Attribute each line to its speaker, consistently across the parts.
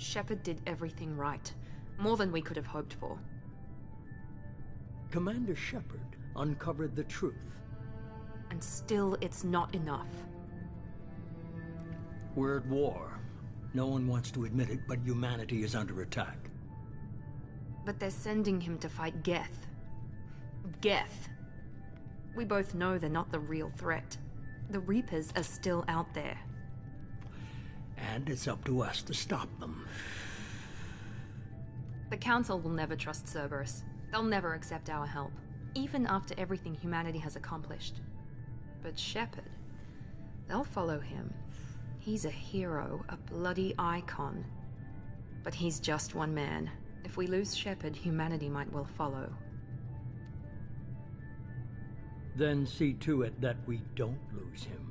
Speaker 1: Shepard did everything right. More than we could have hoped for.
Speaker 2: Commander Shepard uncovered the truth.
Speaker 1: And still, it's not enough.
Speaker 2: We're at war. No one wants to admit it, but humanity is under attack.
Speaker 1: But they're sending him to fight Geth. Geth. We both know they're not the real threat. The Reapers are still out there.
Speaker 2: And it's up to us to stop them.
Speaker 1: The Council will never trust Cerberus. They'll never accept our help, even after everything humanity has accomplished. But Shepard, they'll follow him. He's a hero, a bloody icon. But he's just one man. If we lose Shepard, humanity might well follow.
Speaker 2: Then see to it that we don't lose him.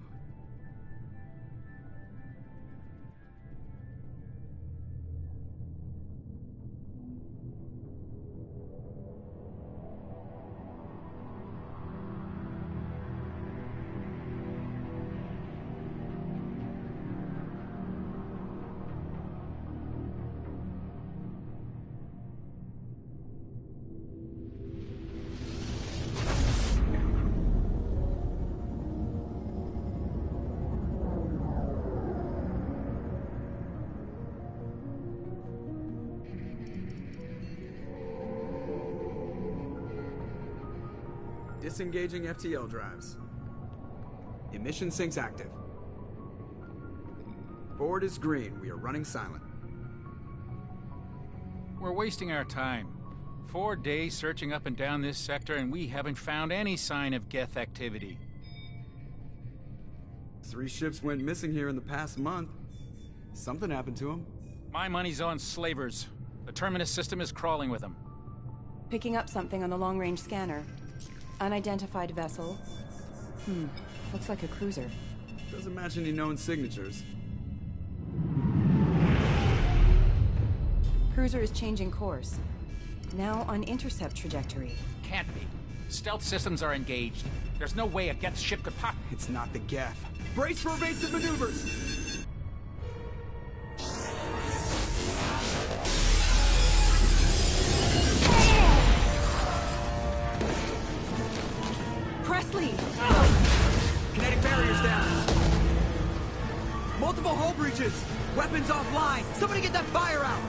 Speaker 3: Disengaging FTL drives. Emission sinks active. Board is green. We are running silent.
Speaker 4: We're wasting our time. 4 days searching up and down this sector, and we haven't found any sign of Geth activity.
Speaker 3: 3 ships went missing here in the past month. Something happened to them.
Speaker 4: My money's on slavers. The Terminus system is crawling with them.
Speaker 5: Picking up something on the long-range scanner. Unidentified vessel. Looks like a cruiser.
Speaker 3: Doesn't match any known signatures.
Speaker 5: Cruiser is changing course. Now on intercept trajectory.
Speaker 4: Can't be. Stealth systems are engaged. There's no way a Geth ship could pop.
Speaker 3: It's not the Geth. Brace for evasive maneuvers! Kinetic barriers down. Multiple hull breaches. Weapons offline. Somebody get that fire out.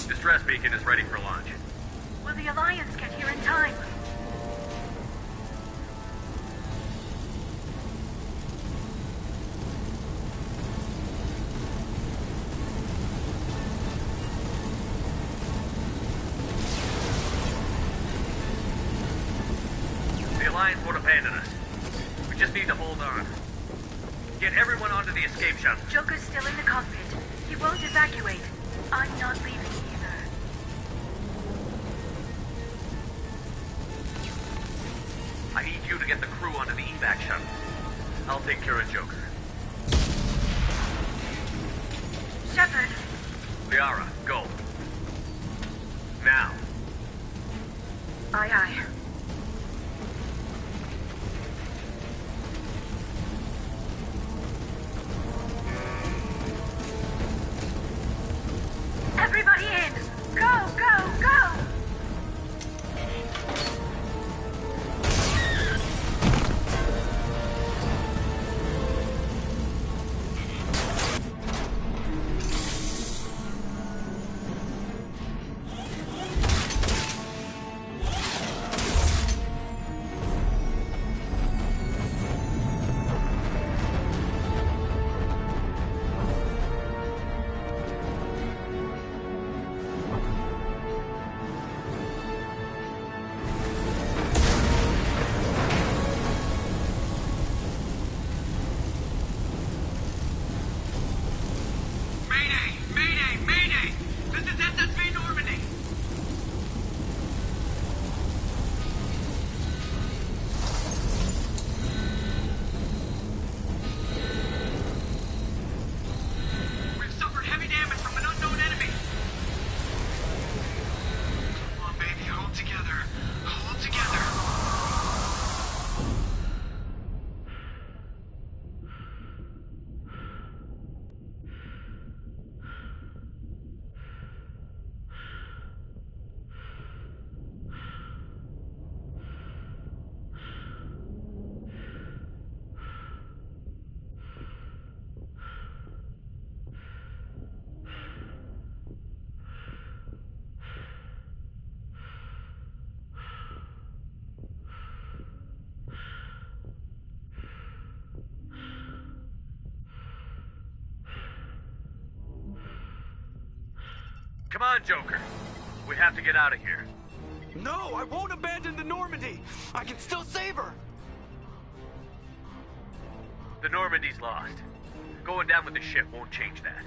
Speaker 6: Distress beacon is ready for launch.
Speaker 7: Will the Alliance get here in time?
Speaker 6: The Alliance won't abandon us. We just need to hold on. Get everyone onto the escape shuttle.
Speaker 7: Joker's still in the cockpit. He won't evacuate. I'm not leaving either.
Speaker 6: I need you to get the crew onto the evac shuttle. I'll take care of Joker.
Speaker 7: Shepard!
Speaker 6: Liara, go. Now.
Speaker 7: Aye, aye. Everybody in! Go, go, go!
Speaker 6: Come on, Joker. We have to get out of here.
Speaker 3: No, I won't abandon the Normandy. I can still save her.
Speaker 6: The Normandy's lost. Going down with the ship won't change that.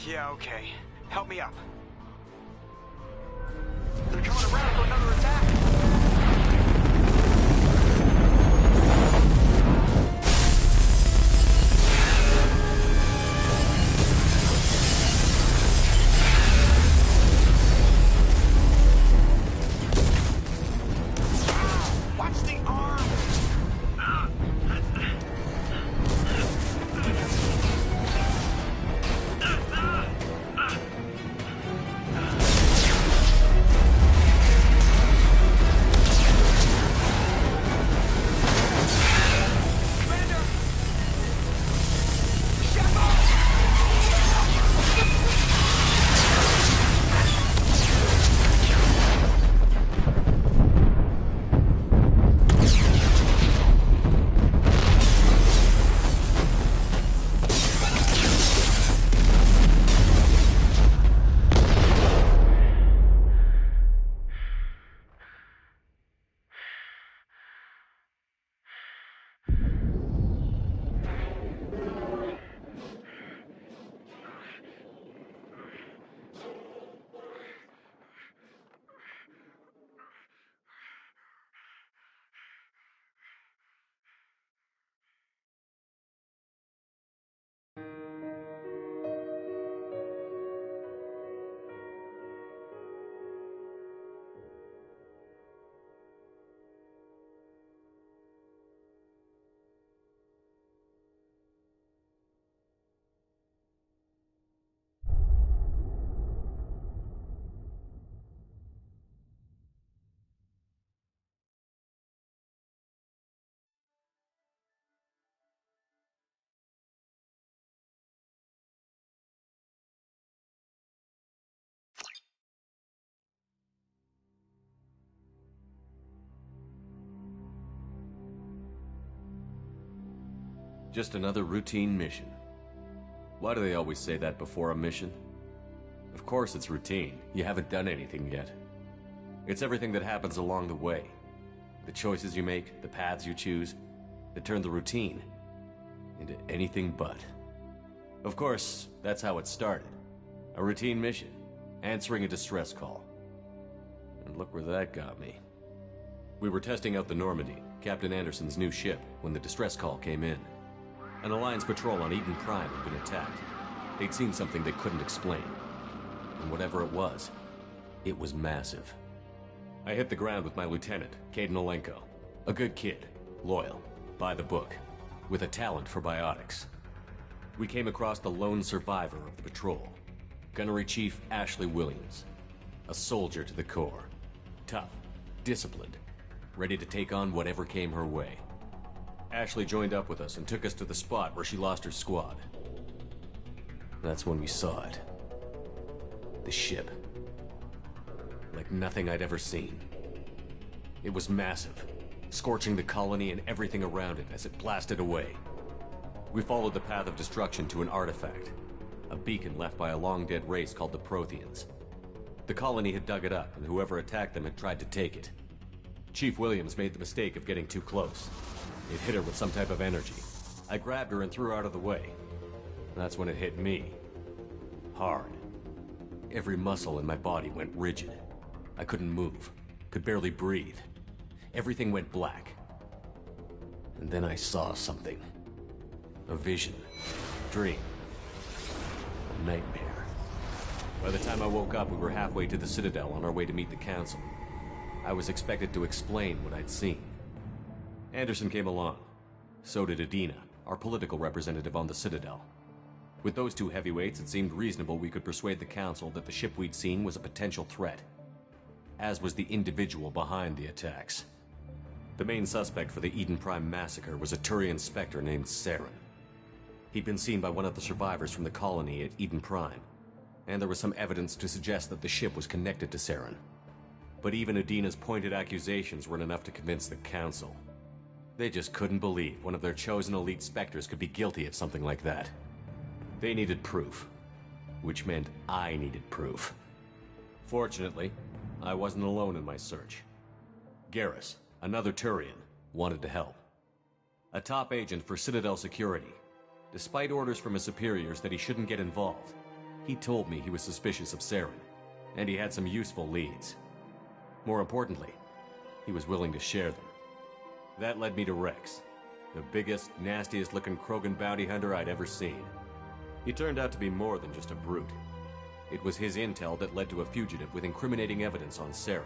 Speaker 3: Yeah, okay. Help me up. They're coming around for another attack. Watch the arm!
Speaker 8: Just another routine mission. Why do they always say that before a mission? Of course it's routine. You haven't done anything yet. It's everything that happens along the way. The choices you make, the paths you choose, that turn the routine into anything but. Of course, that's how it started. A routine mission, answering a distress call. And look where that got me. We were testing out the Normandy, Captain Anderson's new ship, when the distress call came in. An Alliance patrol on Eden Prime had been attacked. They'd seen something they couldn't explain. And whatever it was massive. I hit the ground with my lieutenant, Caden Olenko. A good kid, loyal, by the book, with a talent for biotics. We came across the lone survivor of the patrol, Gunnery Chief Ashley Williams. A soldier to the core. Tough, disciplined, ready to take on whatever came her way. Ashley joined up with us and took us to the spot where she lost her squad. That's when we saw it. The ship. Like nothing I'd ever seen. It was massive, scorching the colony and everything around it as it blasted away. We followed the path of destruction to an artifact, a beacon left by a long-dead race called the Protheans. The colony had dug it up, and whoever attacked them had tried to take it. Chief Williams made the mistake of getting too close. It hit her with some type of energy. I grabbed her and threw her out of the way. That's when it hit me. Hard. Every muscle in my body went rigid. I couldn't move, could barely breathe. Everything went black. And then I saw something. A vision. Dream. A nightmare. By the time I woke up, we were halfway to the Citadel on our way to meet the Council. I was expected to explain what I'd seen. Anderson came along. So did Adina, our political representative on the Citadel. With those two heavyweights, it seemed reasonable we could persuade the Council that the ship we'd seen was a potential threat, as was the individual behind the attacks. The main suspect for the Eden Prime massacre was a Turian Spectre named Saren. He'd been seen by one of the survivors from the colony at Eden Prime, and there was some evidence to suggest that the ship was connected to Saren. But even Adina's pointed accusations weren't enough to convince the Council. They just couldn't believe one of their chosen elite Spectres could be guilty of something like that. They needed proof. which meant I needed proof. Fortunately, I wasn't alone in my search. Garrus, another Turian, wanted to help. A top agent for Citadel Security. Despite orders from his superiors that he shouldn't get involved, he told me he was suspicious of Saren, and he had some useful leads. More importantly, he was willing to share them. That led me to Rex, the biggest, nastiest-looking Krogan bounty hunter I'd ever seen. He turned out to be more than just a brute. It was his intel that led to a fugitive with incriminating evidence on Saren.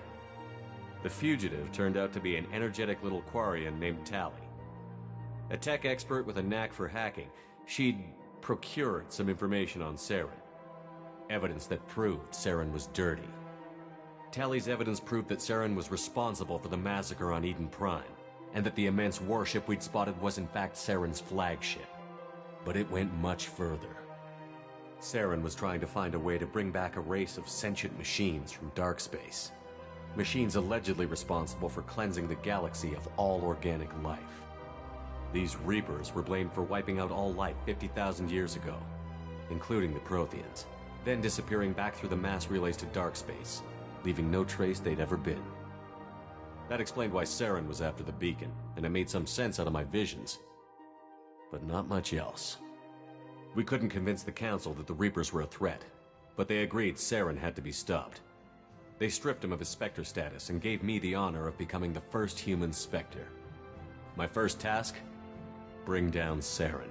Speaker 8: The fugitive turned out to be an energetic little Quarian named Tali. A tech expert with a knack for hacking, she'd procured some information on Saren. Evidence that proved Saren was dirty. Tali's evidence proved that Saren was responsible for the massacre on Eden Prime, and that the immense warship we'd spotted was in fact Saren's flagship. But it went much further. Saren was trying to find a way to bring back a race of sentient machines from dark space. Machines allegedly responsible for cleansing the galaxy of all organic life. These Reapers were blamed for wiping out all life 50,000 years ago, including the Protheans, then disappearing back through the mass relays to dark space, leaving no trace they'd ever been. That explained why Saren was after the beacon, and it made some sense out of my visions. But not much else. We couldn't convince the Council that the Reapers were a threat, but they agreed Saren had to be stopped. They stripped him of his Spectre status and gave me the honor of becoming the first human Spectre. My first task? Bring down Saren.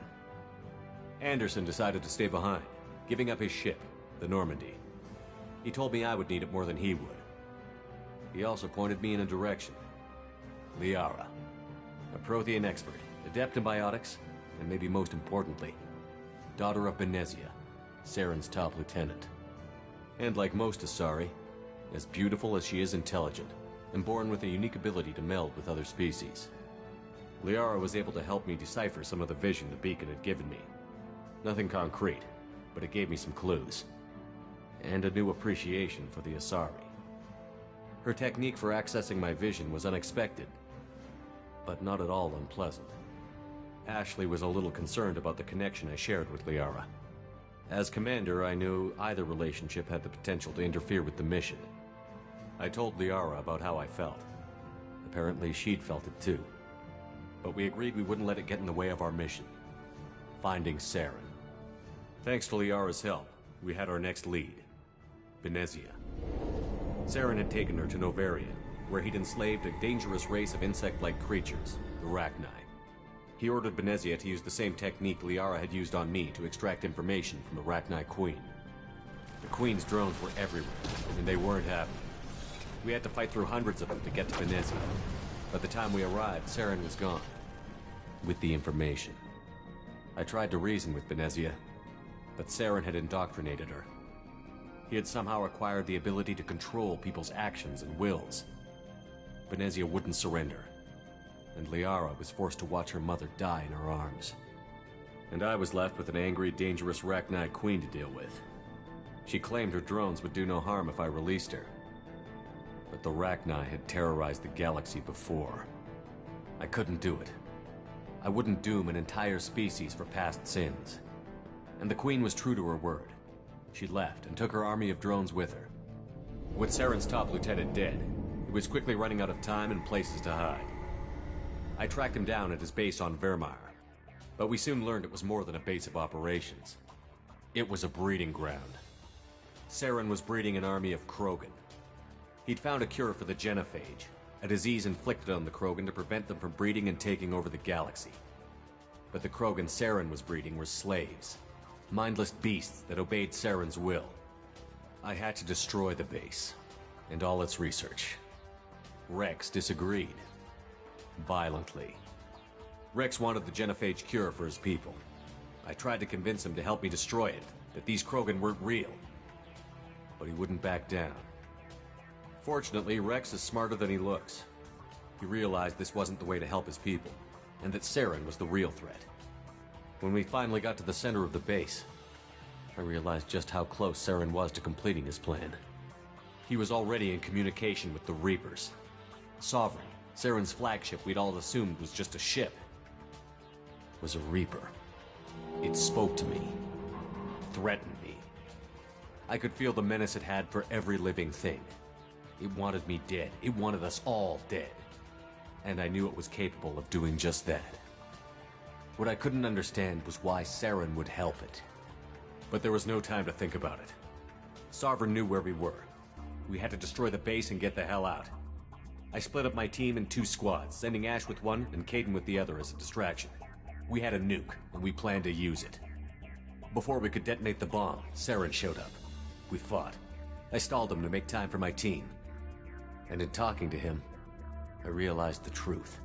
Speaker 8: Anderson decided to stay behind, giving up his ship, the Normandy. He told me I would need it more than he would. He also pointed me in a direction. Liara, a Prothean expert, adept in biotics, and maybe most importantly, daughter of Benezia, Saren's top lieutenant. And like most Asari, as beautiful as she is intelligent, and born with a unique ability to meld with other species. Liara was able to help me decipher some of the vision the beacon had given me. Nothing concrete, but it gave me some clues. And a new appreciation for the Asari. Her technique for accessing my vision was unexpected, but not at all unpleasant. Ashley was a little concerned about the connection I shared with Liara. As commander, I knew either relationship had the potential to interfere with the mission. I told Liara about how I felt. Apparently she'd felt it too. But we agreed we wouldn't let it get in the way of our mission. Finding Saren. Thanks to Liara's help, we had our next lead. Benezia. Saren had taken her to Novaria, where he'd enslaved a dangerous race of insect-like creatures, the Rachni. He ordered Benezia to use the same technique Liara had used on me to extract information from the Rachni Queen. The Queen's drones were everywhere, and they weren't happy. We had to fight through hundreds of them to get to Benezia. By the time we arrived, Saren was gone. With the information. I tried to reason with Benezia, but Saren had indoctrinated her. He had somehow acquired the ability to control people's actions and wills. Benezia wouldn't surrender, and Liara was forced to watch her mother die in her arms. And I was left with an angry, dangerous Rachni Queen to deal with. She claimed her drones would do no harm if I released her. But the Rachni had terrorized the galaxy before. I couldn't do it. I wouldn't doom an entire species for past sins. And the Queen was true to her word. She left and took her army of drones with her. With Saren's top lieutenant dead, he was quickly running out of time and places to hide. I tracked him down at his base on Vermeer, but we soon learned it was more than a base of operations. It was a breeding ground. Saren was breeding an army of Krogan. He'd found a cure for the genophage, a disease inflicted on the Krogan to prevent them from breeding and taking over the galaxy. But the Krogan Saren was breeding were slaves, mindless beasts that obeyed Saren's will. I had to destroy the base, and all its research. Rex disagreed. Violently. Rex wanted the genophage cure for his people. I tried to convince him to help me destroy it, that these Krogan weren't real. But he wouldn't back down. Fortunately, Rex is smarter than he looks. He realized this wasn't the way to help his people, and that Saren was the real threat. When we finally got to the center of the base, I realized just how close Saren was to completing his plan. He was already in communication with the Reapers. Sovereign, Saren's flagship we'd all assumed was just a ship, was a Reaper. It spoke to me, threatened me, I could feel the menace it had for every living thing. It wanted me dead. It wanted us all dead. And I knew it was capable of doing just that. What I couldn't understand was why Saren would help it. But there was no time to think about it. Sovereign knew where we were. We had to destroy the base and get the hell out. I split up my team in 2 squads, sending Ash with one and Caden with the other as a distraction. We had a nuke, and we planned to use it. Before we could detonate the bomb, Saren showed up. We fought. I stalled him to make time for my team. And in talking to him, I realized the truth.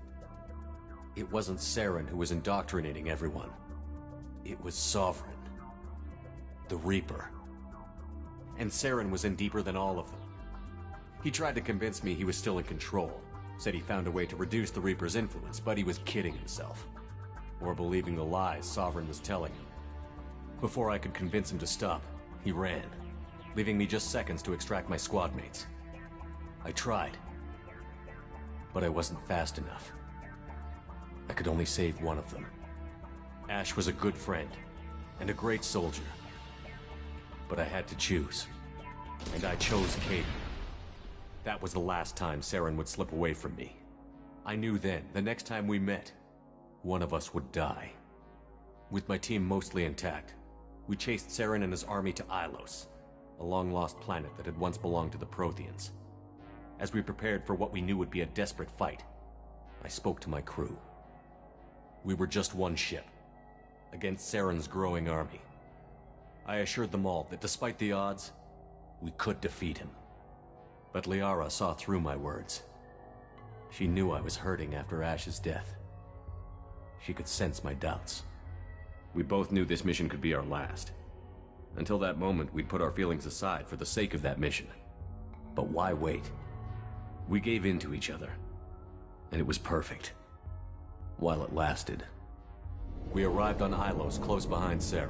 Speaker 8: It wasn't Saren who was indoctrinating everyone. It was Sovereign. The Reaper. And Saren was in deeper than all of them. He tried to convince me he was still in control. Said he found a way to reduce the Reaper's influence, but he was kidding himself. Or believing the lies Sovereign was telling him. Before I could convince him to stop, he ran, leaving me just seconds to extract my squad mates. I tried, but I wasn't fast enough. I could only save one of them. Ash was a good friend, and a great soldier. But I had to choose, and I chose Caden. That was the last time Saren would slip away from me. I knew then, the next time we met, one of us would die. With my team mostly intact, we chased Saren and his army to Ilos, a long-lost planet that had once belonged to the Protheans. As we prepared for what we knew would be a desperate fight, I spoke to my crew. We were just one ship, against Saren's growing army. I assured them all that despite the odds, we could defeat him. But Liara saw through my words. She knew I was hurting after Ash's death. She could sense my doubts. We both knew this mission could be our last. Until that moment, we'd put our feelings aside for the sake of that mission. But why wait? We gave in to each other, and it was perfect. While it lasted. We arrived on Ilos, close behind Saren.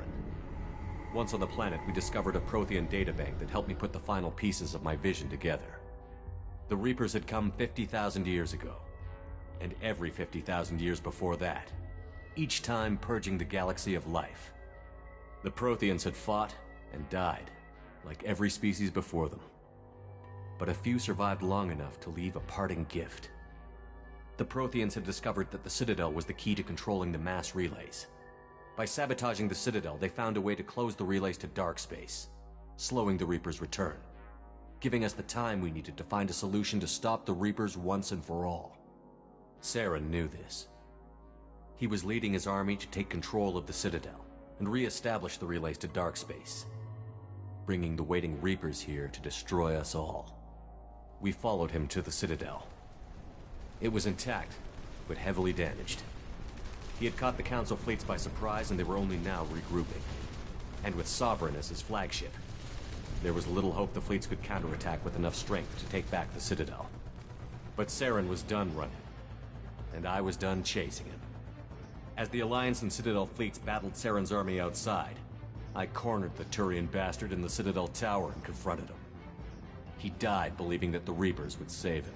Speaker 8: Once on the planet, we discovered a Prothean databank that helped me put the final pieces of my vision together. The Reapers had come 50,000 years ago, and every 50,000 years before that, each time purging the galaxy of life. The Protheans had fought and died, like every species before them. But a few survived long enough to leave a parting gift. The Protheans had discovered that the Citadel was the key to controlling the mass relays. By sabotaging the Citadel, they found a way to close the relays to dark space, slowing the Reapers' return, giving us the time we needed to find a solution to stop the Reapers once and for all. Saren knew this. He was leading his army to take control of the Citadel and re-establish the relays to dark space, bringing the waiting Reapers here to destroy us all. We followed him to the Citadel. It was intact, but heavily damaged. He had caught the Council fleets by surprise, and they were only now regrouping. And with Sovereign as his flagship, there was little hope the fleets could counterattack with enough strength to take back the Citadel. But Saren was done running, and I was done chasing him. As the Alliance and Citadel fleets battled Saren's army outside, I cornered the Turian bastard in the Citadel tower and confronted him. He died believing that the Reapers would save him.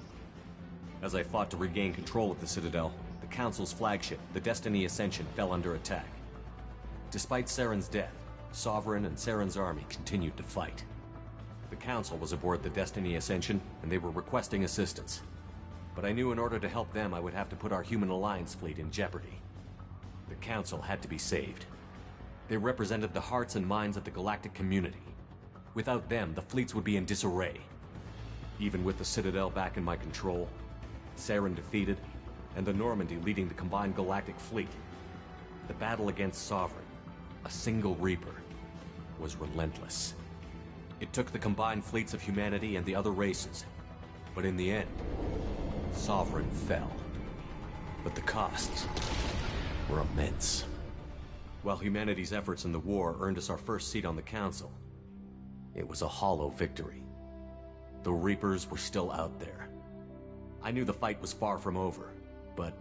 Speaker 8: As I fought to regain control of the Citadel, the Council's flagship, the Destiny Ascension, fell under attack. Despite Saren's death, Sovereign and Saren's army continued to fight. The Council was aboard the Destiny Ascension, and they were requesting assistance. But I knew in order to help them, I would have to put our Human Alliance fleet in jeopardy. The Council had to be saved. They represented the hearts and minds of the galactic community. Without them, the fleets would be in disarray. Even with the Citadel back in my control, Saren defeated, and the Normandy leading the combined galactic fleet, the battle against Sovereign, a single Reaper, was relentless. It took the combined fleets of humanity and the other races, but in the end, Sovereign fell. But the costs were immense. While humanity's efforts in the war earned us our first seat on the Council, it was a hollow victory. The Reapers were still out there. I knew the fight was far from over, but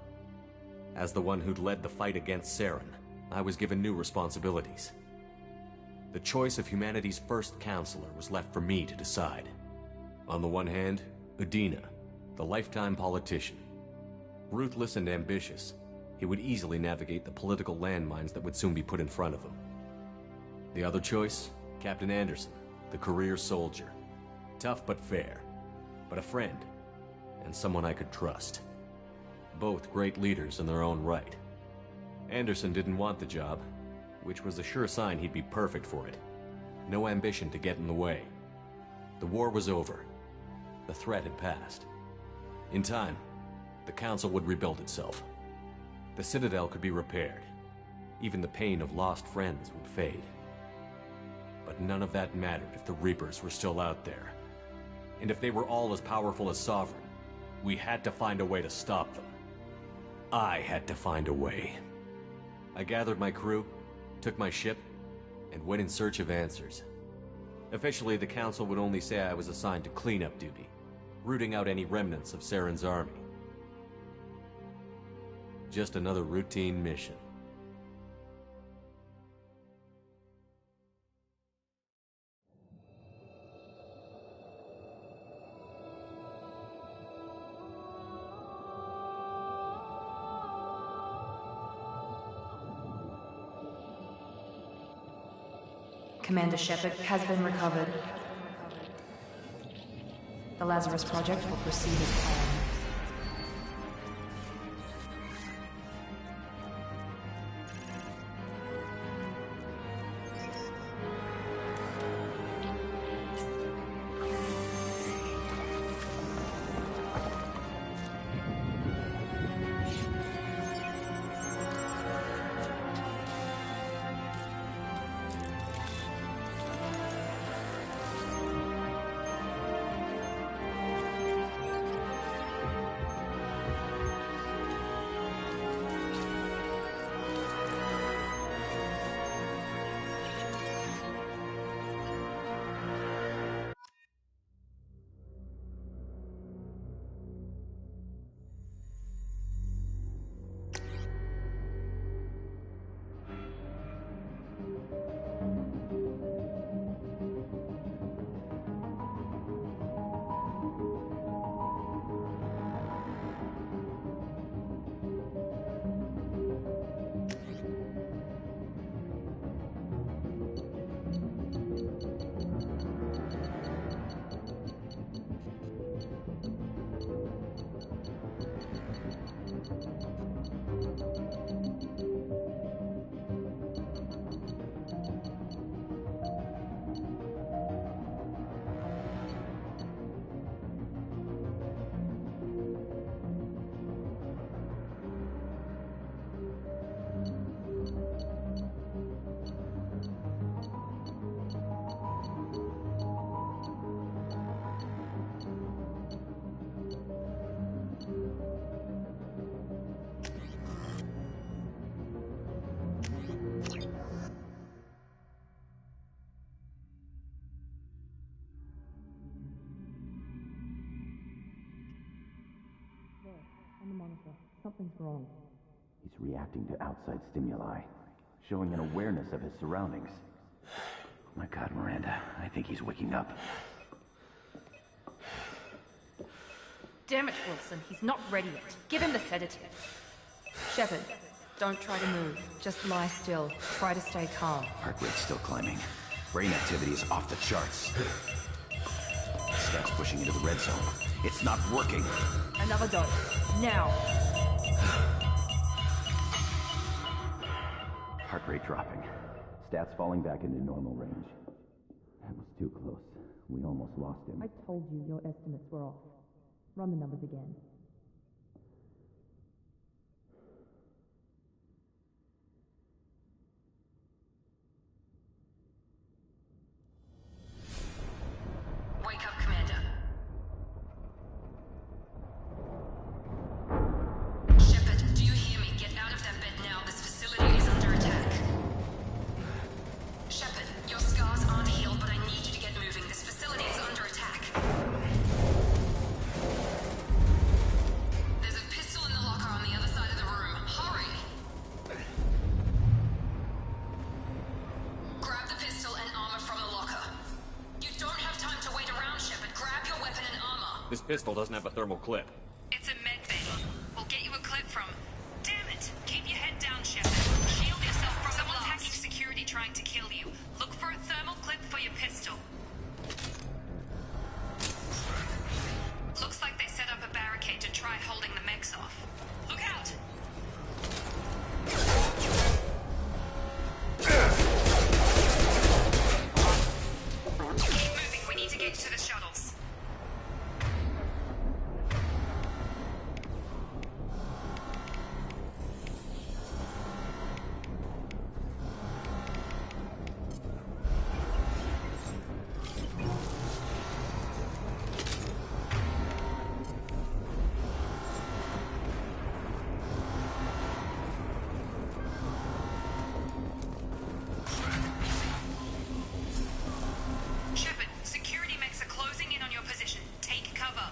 Speaker 8: as the one who'd led the fight against Saren, I was given new responsibilities. The choice of humanity's first counselor was left for me to decide. On the one hand, Udina, the lifetime politician. Ruthless and ambitious, he would easily navigate the political landmines that would soon be put in front of him. The other choice, Captain Anderson, the career soldier. Tough but fair, but a friend, and someone I could trust. Both great leaders in their own right. Anderson didn't want the job, which was a sure sign he'd be perfect for it. No ambition to get in the way. The war was over. The threat had passed. In time, the Council would rebuild itself. The Citadel could be repaired. Even the pain of lost friends would fade. But none of that mattered if the Reapers were still out there. And if they were all as powerful as Sovereign, we had to find a way to stop them. I had to find a way. I gathered my crew, took my ship, and went in search of answers. Officially, the Council would only say I was assigned to cleanup duty, rooting out any remnants of Saren's army. Just another routine mission.
Speaker 1: Commander Shepard has been recovered. The Lazarus Project will proceed as planned.
Speaker 9: On the monitor. Something's wrong. He's reacting to outside stimuli, showing an awareness of his surroundings. Oh my God, Miranda. I think he's waking up.
Speaker 1: Damn it, Wilson. He's not ready yet. Give him the sedative. Shepard, don't try to move. Just lie still. Try to stay calm.
Speaker 9: Heart rate's still climbing. Brain activity is off the charts. Stats pushing into the red zone. It's not working.
Speaker 1: Another dose. Now.
Speaker 9: Heart rate dropping. Stats falling back into normal range. That was too close. We almost lost him.
Speaker 1: I told you your estimates were off. Run the numbers again.
Speaker 7: Wake up, Commander. Shepard, do you hear me? Get out of that bed now. This facility is under attack. Shepard, your scars aren't healed, but I need you to get moving. This facility is under attack. There's a pistol in the locker on the other side of the room. Hurry! Grab the pistol and armor from the locker. You don't have time to wait around, Shepard. Grab your weapon and armor.
Speaker 8: This pistol doesn't have a thermal clip.
Speaker 7: It's a med bay. We'll get you a clip from... Damn it! Keep your head down, Shepard. Shield yourself from someone's hacking security trying to kill you. Look for a thermal clip for your pistol. try holding the mechs off. Look out! Keep moving, we need to get to the shuttles. Shepard, security mechs are closing in on your position. Take cover.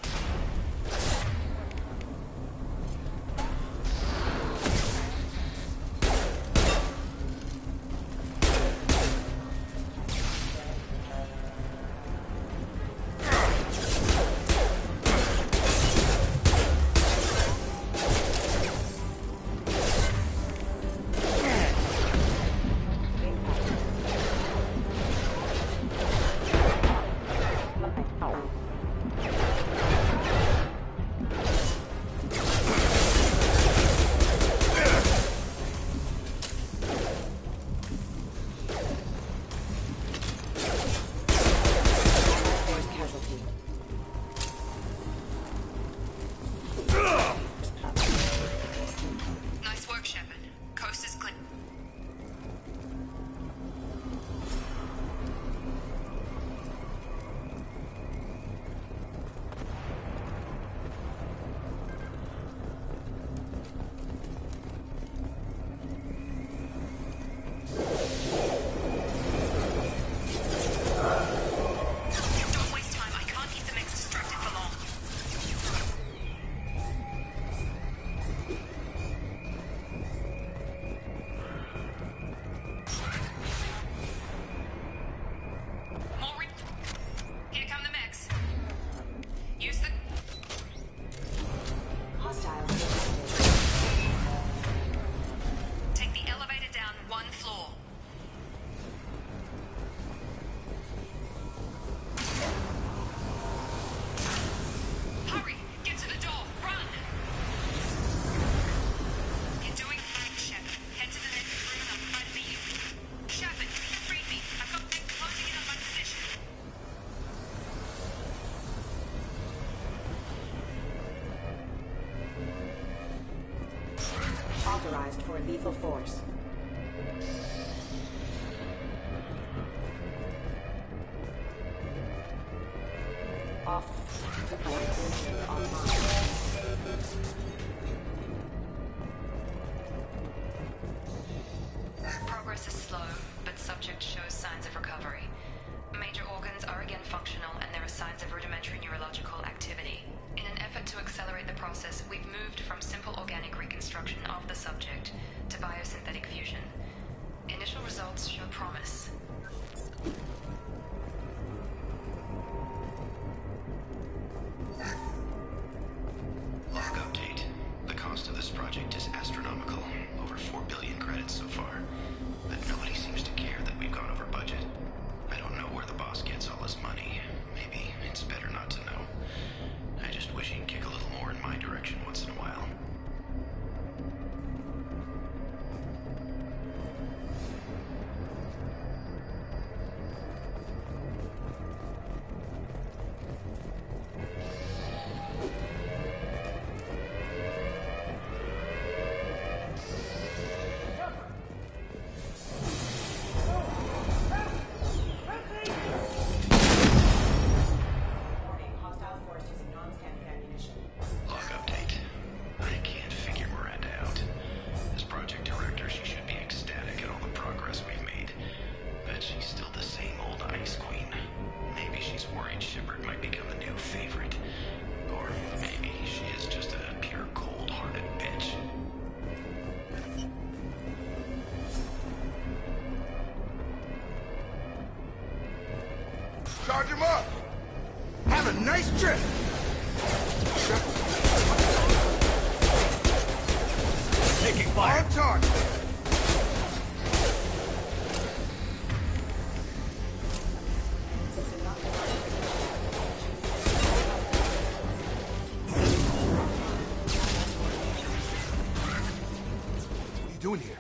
Speaker 7: Nice work, Shepard. Coast is clear. Don't waste time. I can't keep the mechs distracted for long. Here come the mechs. Use the... Take the elevator down one floor. Hurry! Get to the door! Run! You're doing fine, Shepard. Head to the next room and I'll try to beat you. Shepard, read me. I've got mechs closing in on my position.
Speaker 10: Authorized for lethal force. Off. Online.
Speaker 7: Progress is slow, but subject shows signs of recovery. Major organs are again functional and there are signs of rudimentary neurological activity. In an effort to accelerate the process, we've moved from simple organic reconstruction of the subject to biosynthetic fusion. Initial results show promise.
Speaker 11: Log update. The cost of this project is astronomical. Over 4 billion credits so far. But nobody seems to care that we've gone over budget. I don't know where the boss gets all his money. Maybe it's better not to know. I just wish he'd kick a little more in my direction once in a while.
Speaker 12: Charge him up! Have a nice trip!
Speaker 2: Taking fire!
Speaker 12: On target! doing here?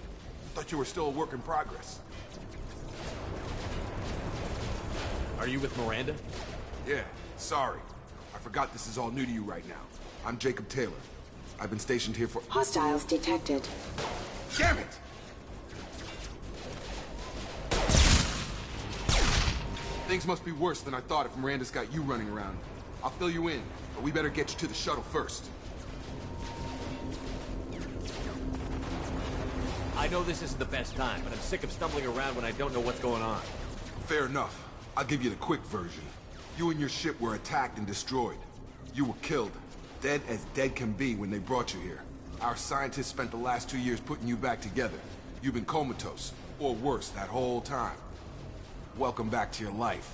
Speaker 12: Thought you were still a work in progress.
Speaker 13: Are you with Miranda?
Speaker 12: Yeah, sorry. I forgot this is all new to you right now. I'm Jacob Taylor. I've been stationed here for—
Speaker 10: Hostiles detected.
Speaker 12: Damn it! Things must be worse than I thought if Miranda's got you running around. I'll fill you in, but we better get you to the shuttle first.
Speaker 13: I know this isn't the best time, but I'm sick of stumbling around when I don't know what's going on.
Speaker 12: Fair enough. I'll give you the quick version. You and your ship were attacked and destroyed. You were killed. Dead as dead can be when they brought you here. Our scientists spent the last 2 years putting you back together. You've been comatose, or worse, that whole time. Welcome back to your life.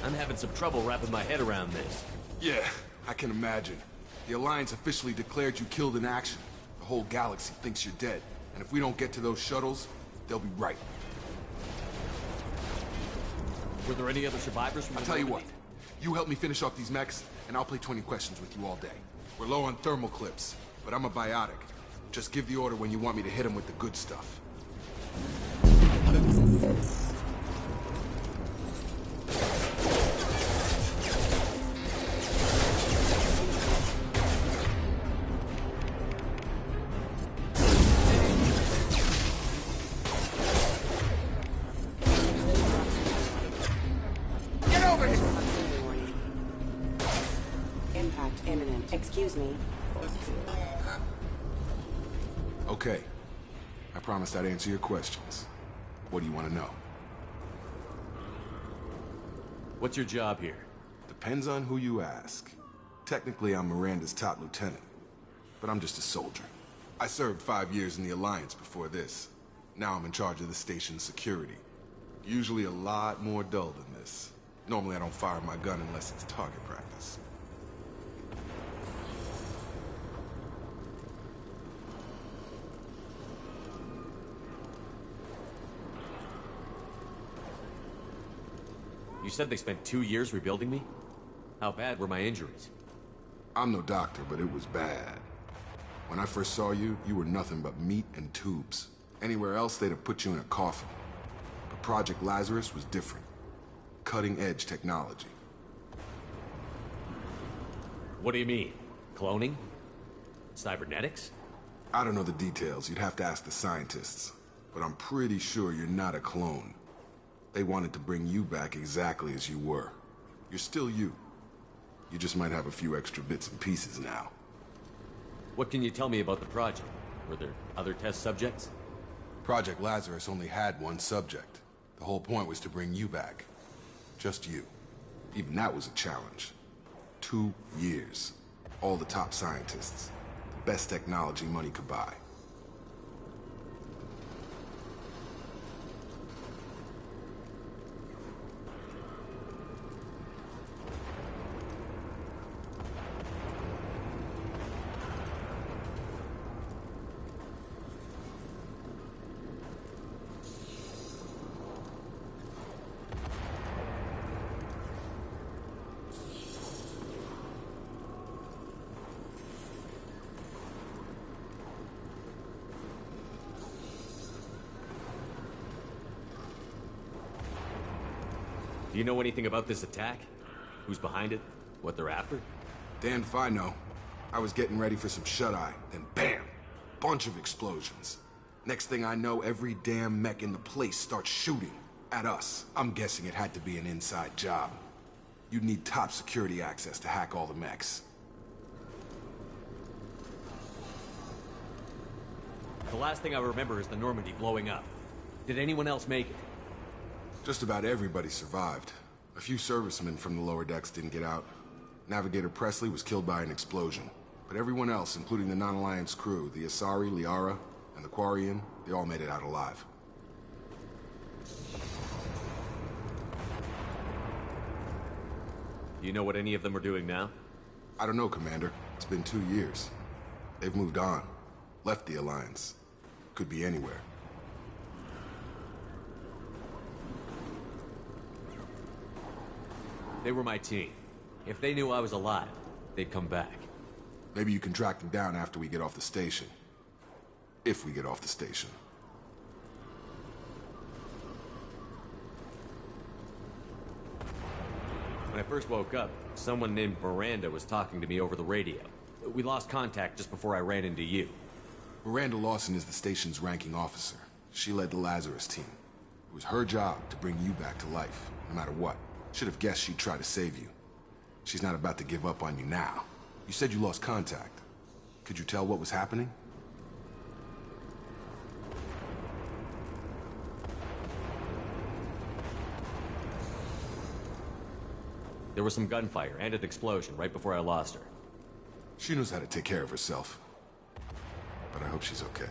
Speaker 13: I'm having some trouble wrapping my head around this.
Speaker 12: Yeah, I can imagine. The Alliance officially declared you killed in action. The whole galaxy thinks you're dead. And if we don't get to those shuttles, they'll be right.
Speaker 13: Were there any other survivors from the—
Speaker 12: I'll tell you what. You help me finish off these mechs, and I'll play 20 questions with you all day. We're low on thermal clips, but I'm a biotic. Just give the order when you want me to hit them with the good stuff.
Speaker 10: Get over here! Impact imminent. Excuse me.
Speaker 12: Okay. I promised I'd answer your questions. What do you want to know?
Speaker 13: What's your job here?
Speaker 12: Depends on who you ask. Technically, I'm Miranda's top lieutenant, but I'm just a soldier. I served 5 years in the Alliance before this. Now I'm in charge of the station's security. Usually a lot more dull than this. Normally I don't fire my gun unless it's target practice.
Speaker 13: You said they spent 2 years rebuilding me? How bad were my injuries?
Speaker 12: I'm no doctor, but it was bad. When I first saw you, you were nothing but meat and tubes. Anywhere else, they'd have put you in a coffin. But Project Lazarus was different. Cutting-edge technology.
Speaker 13: What do you mean? Cloning? Cybernetics?
Speaker 12: I don't know the details. You'd have to ask the scientists. But I'm pretty sure you're not a clone. They wanted to bring you back exactly as you were. You're still you. You just might have a few extra bits and pieces now.
Speaker 13: What can you tell me about the project? Were there other test subjects?
Speaker 12: Project Lazarus only had one subject. The whole point was to bring you back. Just you. Even that was a challenge. 2 years. All the top scientists. The best technology money could buy.
Speaker 13: Do you know anything about this attack? Who's behind it? What they're after?
Speaker 12: Damned if I know. I was getting ready for some shut-eye, then bam! Bunch of explosions. Next thing I know, every damn mech in the place starts shooting at us. I'm guessing it had to be an inside job. You'd need top security access to hack all the mechs.
Speaker 13: The last thing I remember is the Normandy blowing up. Did anyone else make it?
Speaker 12: Just about everybody survived. A few servicemen from the lower decks didn't get out. Navigator Presley was killed by an explosion. But everyone else, including the non-Alliance crew, the Asari, Liara, and the Quarian, they all made it out alive.
Speaker 13: Do you know what any of them are doing now?
Speaker 12: I don't know, Commander. It's been 2 years. They've moved on. Left the Alliance. Could be anywhere.
Speaker 13: They were my team. If they knew I was alive,
Speaker 8: they'd come back.
Speaker 12: Maybe you can track them down after we get off the station. If we get off the station.
Speaker 8: When I first woke up, someone named Miranda was talking to me over the radio. We lost contact just before I ran into you.
Speaker 12: Miranda Lawson is the station's ranking officer. She led the Lazarus team. It was her job to bring you back to life, no matter what. Should have guessed she'd try to save you. She's not about to give up on you now. You said you lost contact. Could you tell what was happening?
Speaker 8: There was some gunfire and an explosion right before I lost her.
Speaker 12: She knows how to take care of herself. But I hope she's okay.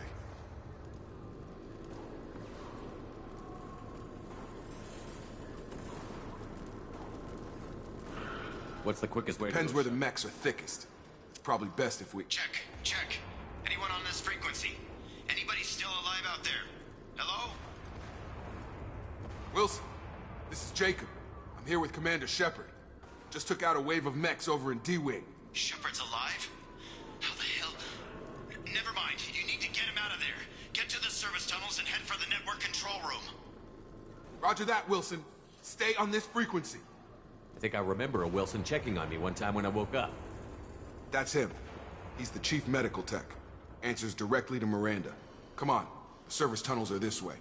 Speaker 8: What's the quickest way to...
Speaker 12: Depends where the mechs are thickest. It's probably best if we...
Speaker 11: Check. Anyone on this frequency? Anybody still alive out there? Hello?
Speaker 12: Wilson, this is Jacob. I'm here with Commander Shepard. Just took out a wave of mechs over in D-Wing.
Speaker 11: Shepard's alive? How the hell? Never mind. You need to get him out of there. Get to the service tunnels and head for the network control room.
Speaker 12: Roger that, Wilson. Stay on this frequency.
Speaker 8: I think I remember a Wilson checking on me one time when I woke up.
Speaker 12: That's him. He's the chief medical tech. Answers directly to Miranda. Come on. The service tunnels are this way.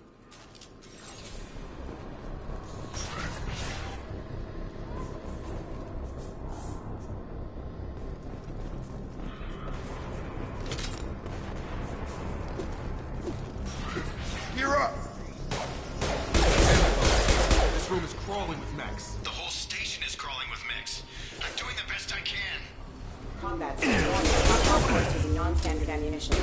Speaker 12: You're up! This room is crawling with mechs.
Speaker 11: The whole station is crawling with mechs. I'm doing the best I can.
Speaker 10: Combat system using non-standard ammunition.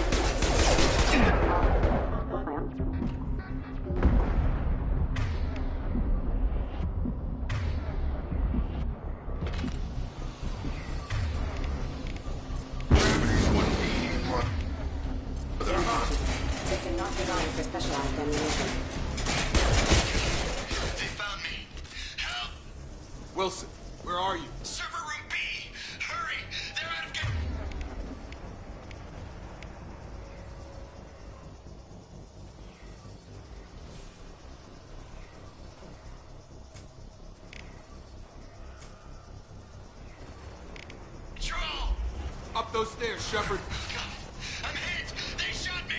Speaker 10: System not designed for specialized ammunition.
Speaker 11: They found me. Help!
Speaker 12: Wilson, where are you?
Speaker 11: Server room B! Hurry! They're out of gas. Control!
Speaker 12: Up those stairs, Shepard.
Speaker 11: I'm hit! They shot me!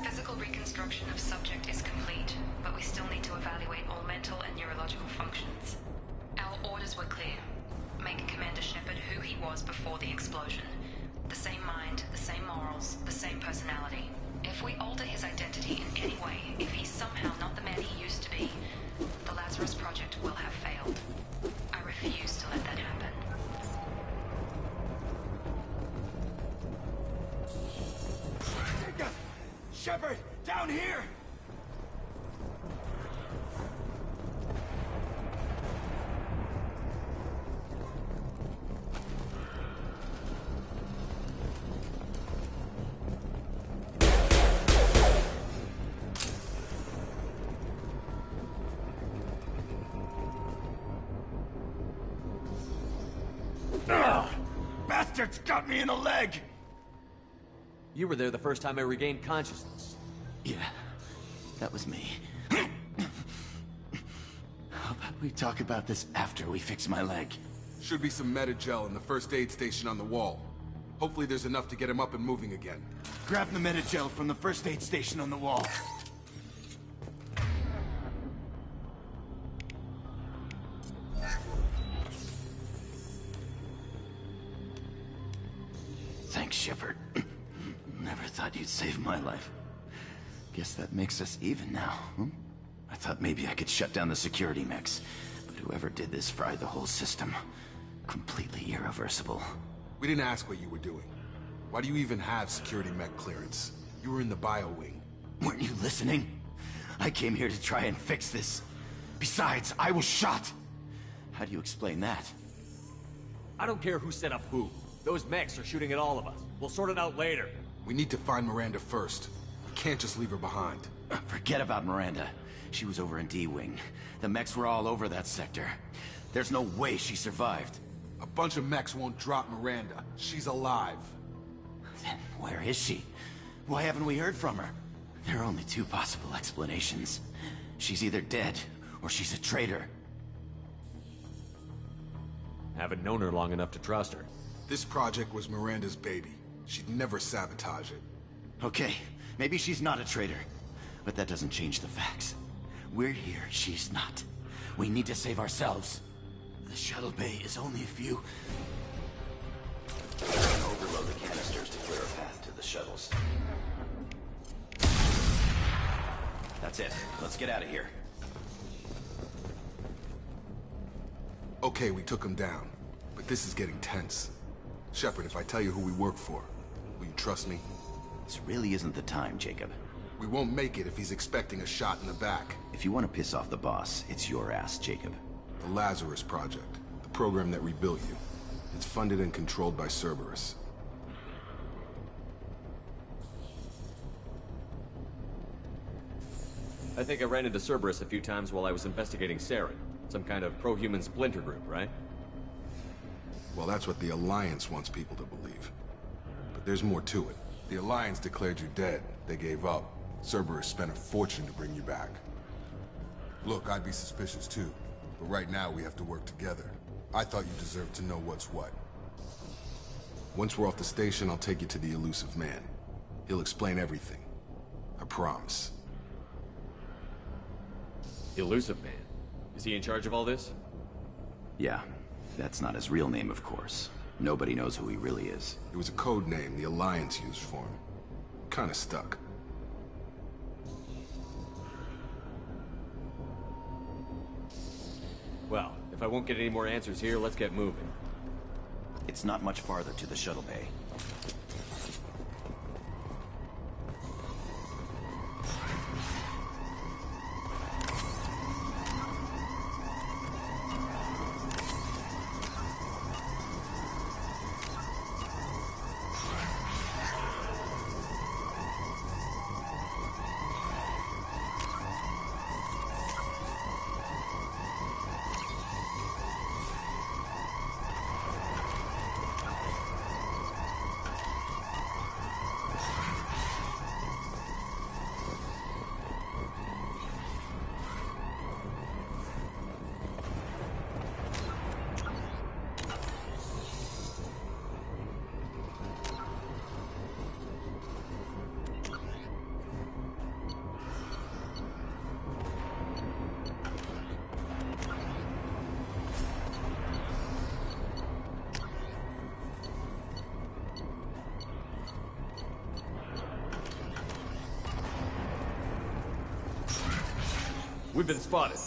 Speaker 7: Physical reconstruction of subject is complete, but we still need to evaluate all mental and neurological functions. Our orders were clear. Make Commander Shepard who he was before the explosion. The same mind, the same morals, the same personality. If we alter his identity in any way, if he's somehow not the man he used to be, the Lazarus Project will have failed. I refuse to let that happen.
Speaker 11: Shepard! Down here!
Speaker 9: bastards got me in the leg!
Speaker 13: You were there the first time I regained consciousness.
Speaker 9: Yeah, that was me. How about we talk about this after we fix my leg?
Speaker 12: Should be some Medi-gel in the first aid station on the wall. Hopefully there's enough to get him up and moving again.
Speaker 9: Grab the Medi-gel from the first aid station on the wall. Thanks, Shepard. Never thought you'd save my life. Guess that makes us even now, huh? I thought maybe I could shut down the security mechs, but whoever did this fried the whole system. Completely irreversible.
Speaker 12: We didn't ask what you were doing. Why do you even have security mech clearance? You were in the bio wing.
Speaker 9: Weren't you listening? I came here to try and fix this. Besides, I was shot. How do you explain that?
Speaker 13: I don't care who set up who. Those mechs are shooting at all of us. We'll sort it out later.
Speaker 12: We need to find Miranda first. We can't just leave her behind.
Speaker 9: Forget about Miranda. She was over in D-Wing. The mechs were all over that sector. There's no way she survived.
Speaker 12: A bunch of mechs won't drop Miranda. She's alive.
Speaker 9: Then where is she? Why haven't we heard from her? There are only two possible explanations. She's either dead, or she's a traitor.
Speaker 13: Haven't known her long enough to trust her.
Speaker 12: This project was Miranda's baby. She'd never sabotage it.
Speaker 9: Okay, maybe she's not a traitor. But that doesn't change the facts. We're here, she's not. We need to save ourselves. The shuttle bay is only a few... Overload the canisters to clear a path to the shuttles. That's it. Let's get out of here.
Speaker 12: Okay, we took him down. But this is getting tense. Shepard, if I tell you who we work for, will you trust me?
Speaker 9: This really isn't the time, Jacob.
Speaker 12: We won't make it if he's expecting a shot in the back.
Speaker 9: If you want to piss off the boss, it's your ass, Jacob.
Speaker 12: The Lazarus Project. The program that rebuilt you. It's funded and controlled by Cerberus.
Speaker 8: I think I ran into Cerberus a few times while I was investigating Saren. Some kind of pro-human splinter group, right?
Speaker 12: Well, that's what the Alliance wants people to believe. But there's more to it. The Alliance declared you dead. They gave up. Cerberus spent a fortune to bring you back. Look, I'd be suspicious too. But right now, we have to work together. I thought you deserved to know what's what. Once we're off the station, I'll take you to the elusive man. He'll explain everything. I promise.
Speaker 8: Elusive man? Is he in charge of all this?
Speaker 9: Yeah. That's not his real name, of course. Nobody knows who he really is.
Speaker 12: It was a code name the Alliance used for him. Kinda stuck.
Speaker 8: Well, if I won't get any more answers here, let's get moving.
Speaker 9: It's not much farther to the shuttle bay.
Speaker 8: We've been spotted.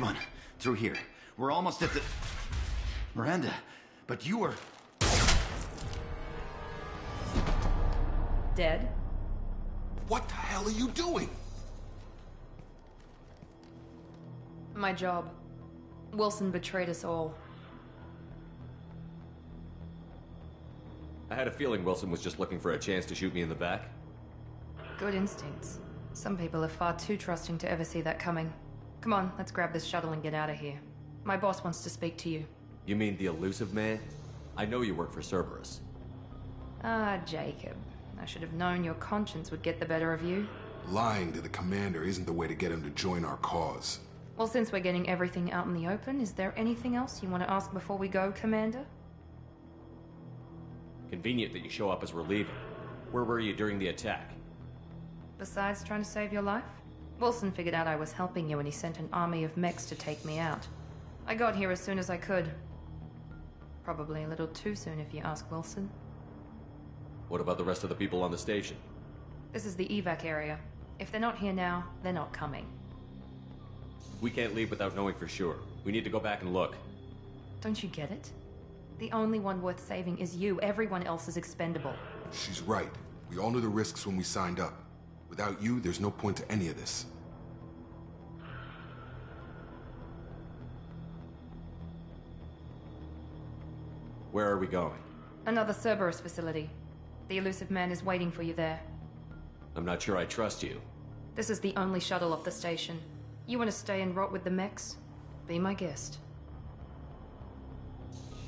Speaker 9: Come on, through here. We're almost at the... Miranda, but you were...
Speaker 5: Dead?
Speaker 12: What the hell are you doing?
Speaker 1: My job. Wilson betrayed us all.
Speaker 8: I had a feeling Wilson was just looking for a chance to shoot me in the back.
Speaker 1: Good instincts. Some people are far too trusting to ever see that coming. Come on, let's grab this shuttle and get out of here. My boss wants to speak to you.
Speaker 8: You mean the elusive man? I know you work for Cerberus.
Speaker 1: Ah, Jacob. I should have known your conscience would get the better of you.
Speaker 12: Lying to the commander isn't the way to get him to join our cause.
Speaker 1: Well, since we're getting everything out in the open, is there anything else you want to ask before we go, Commander?
Speaker 8: Convenient that you show up as we're leaving. Where were you during the attack?
Speaker 1: Besides trying to save your life? Wilson figured out I was helping you and he sent an army of mechs to take me out. I got here as soon as I could. Probably a little too soon if you ask Wilson.
Speaker 8: What about the rest of the people on the station?
Speaker 1: This is the evac area. If they're not here now, they're not coming.
Speaker 8: We can't leave without knowing for sure. We need to go back and look.
Speaker 1: Don't you get it? The only one worth saving is you. Everyone else is expendable.
Speaker 12: She's right. We all knew the risks when we signed up. Without you, there's no point to any of this.
Speaker 8: Where are we going?
Speaker 1: Another Cerberus facility. The elusive man is waiting for you there.
Speaker 8: I'm not sure I trust you.
Speaker 1: This is the only shuttle off the station. You want to stay and rot with the mechs? Be my guest.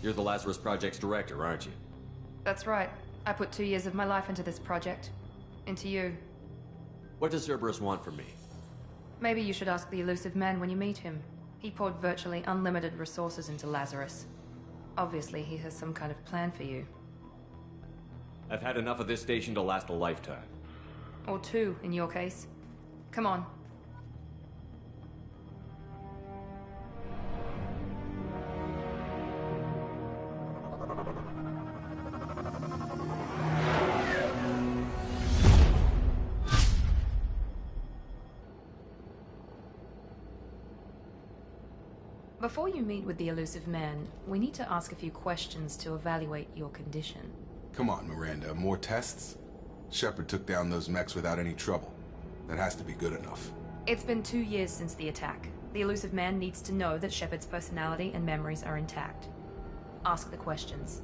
Speaker 8: You're the Lazarus Project's director, aren't you?
Speaker 1: That's right. I put 2 years of my life into this project. Into you.
Speaker 8: What does Cerberus want from me?
Speaker 1: Maybe you should ask the elusive man when you meet him. He poured virtually unlimited resources into Lazarus. Obviously, he has some kind of plan for you.
Speaker 8: I've had enough of this station to last a lifetime.
Speaker 1: Or 2, in your case. Come on. Before you meet with the elusive man, we need to ask a few questions to evaluate your condition.
Speaker 12: Come on, Miranda, more tests? Shepard took down those mechs without any trouble. That has to be good enough.
Speaker 1: It's been 2 years since the attack. The elusive man needs to know that Shepard's personality and memories are intact. Ask the questions.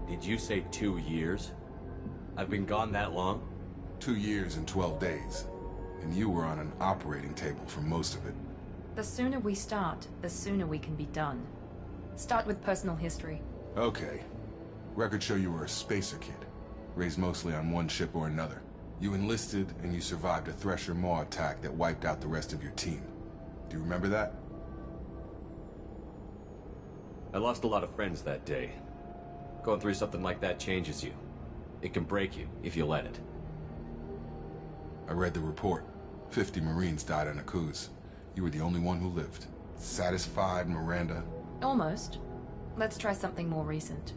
Speaker 8: Did you say 2 years? I've been gone that long?
Speaker 12: 2 years and 12 days. And you were on an operating table for most of it.
Speaker 1: The sooner we start, the sooner we can be done. Start with personal history.
Speaker 12: Okay. Records show you were a spacer kid, raised mostly on one ship or another. You enlisted, and you survived a Thresher Maw attack that wiped out the rest of your team. Do you remember that?
Speaker 8: I lost a lot of friends that day. Going through something like that changes you. It can break you, if you let it.
Speaker 12: I read the report. 50 Marines died on a cruise. You were the only one who lived. Satisfied, Miranda?
Speaker 1: Almost. Let's try something more recent.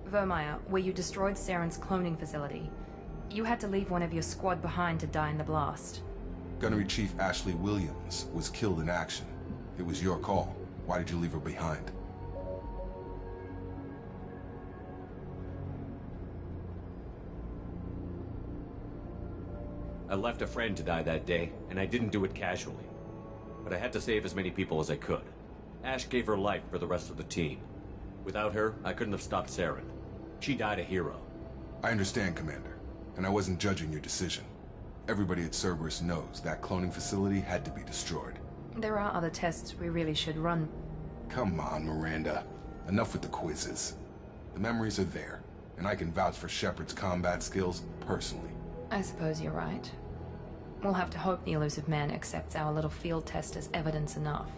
Speaker 1: Vermeer, where you destroyed Saren's cloning facility. You had to leave one of your squad behind to die in the blast.
Speaker 12: Gunnery Chief Ashley Williams was killed in action. It was your call. Why did you leave her behind?
Speaker 8: I left a friend to die that day, and I didn't do it casually. But I had to save as many people as I could. Ash gave her life for the rest of the team. Without her, I couldn't have stopped Saren. She died a hero.
Speaker 12: I understand, Commander. And I wasn't judging your decision. Everybody at Cerberus knows that cloning facility had to be destroyed.
Speaker 1: There are other tests we really should run.
Speaker 12: Come on, Miranda. Enough with the quizzes. The memories are there, and I can vouch for Shepard's combat skills personally.
Speaker 1: I suppose you're right. We'll have to hope the elusive man accepts our little field test as evidence enough.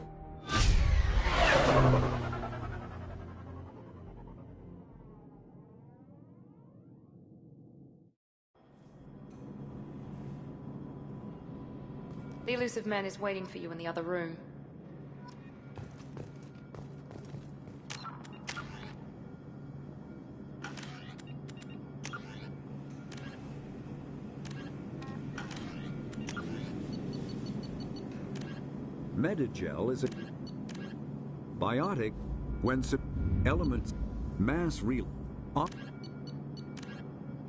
Speaker 1: The elusive man is waiting for you in the other room.
Speaker 14: Metagel is a biotic when elements mass real.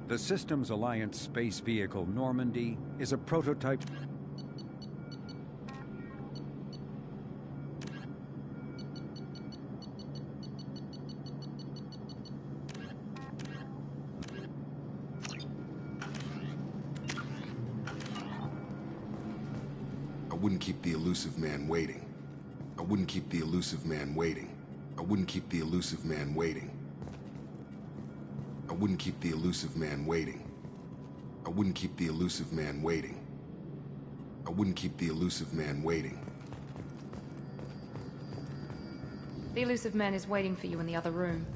Speaker 14: The Systems Alliance space vehicle Normandy is a prototype.
Speaker 12: I wouldn't keep the elusive man waiting. I wouldn't keep the elusive man waiting. I wouldn't keep the elusive man waiting. I wouldn't keep the elusive man waiting. I wouldn't keep the elusive man waiting. I wouldn't keep the elusive man waiting.
Speaker 1: The elusive man is waiting for you in the other room.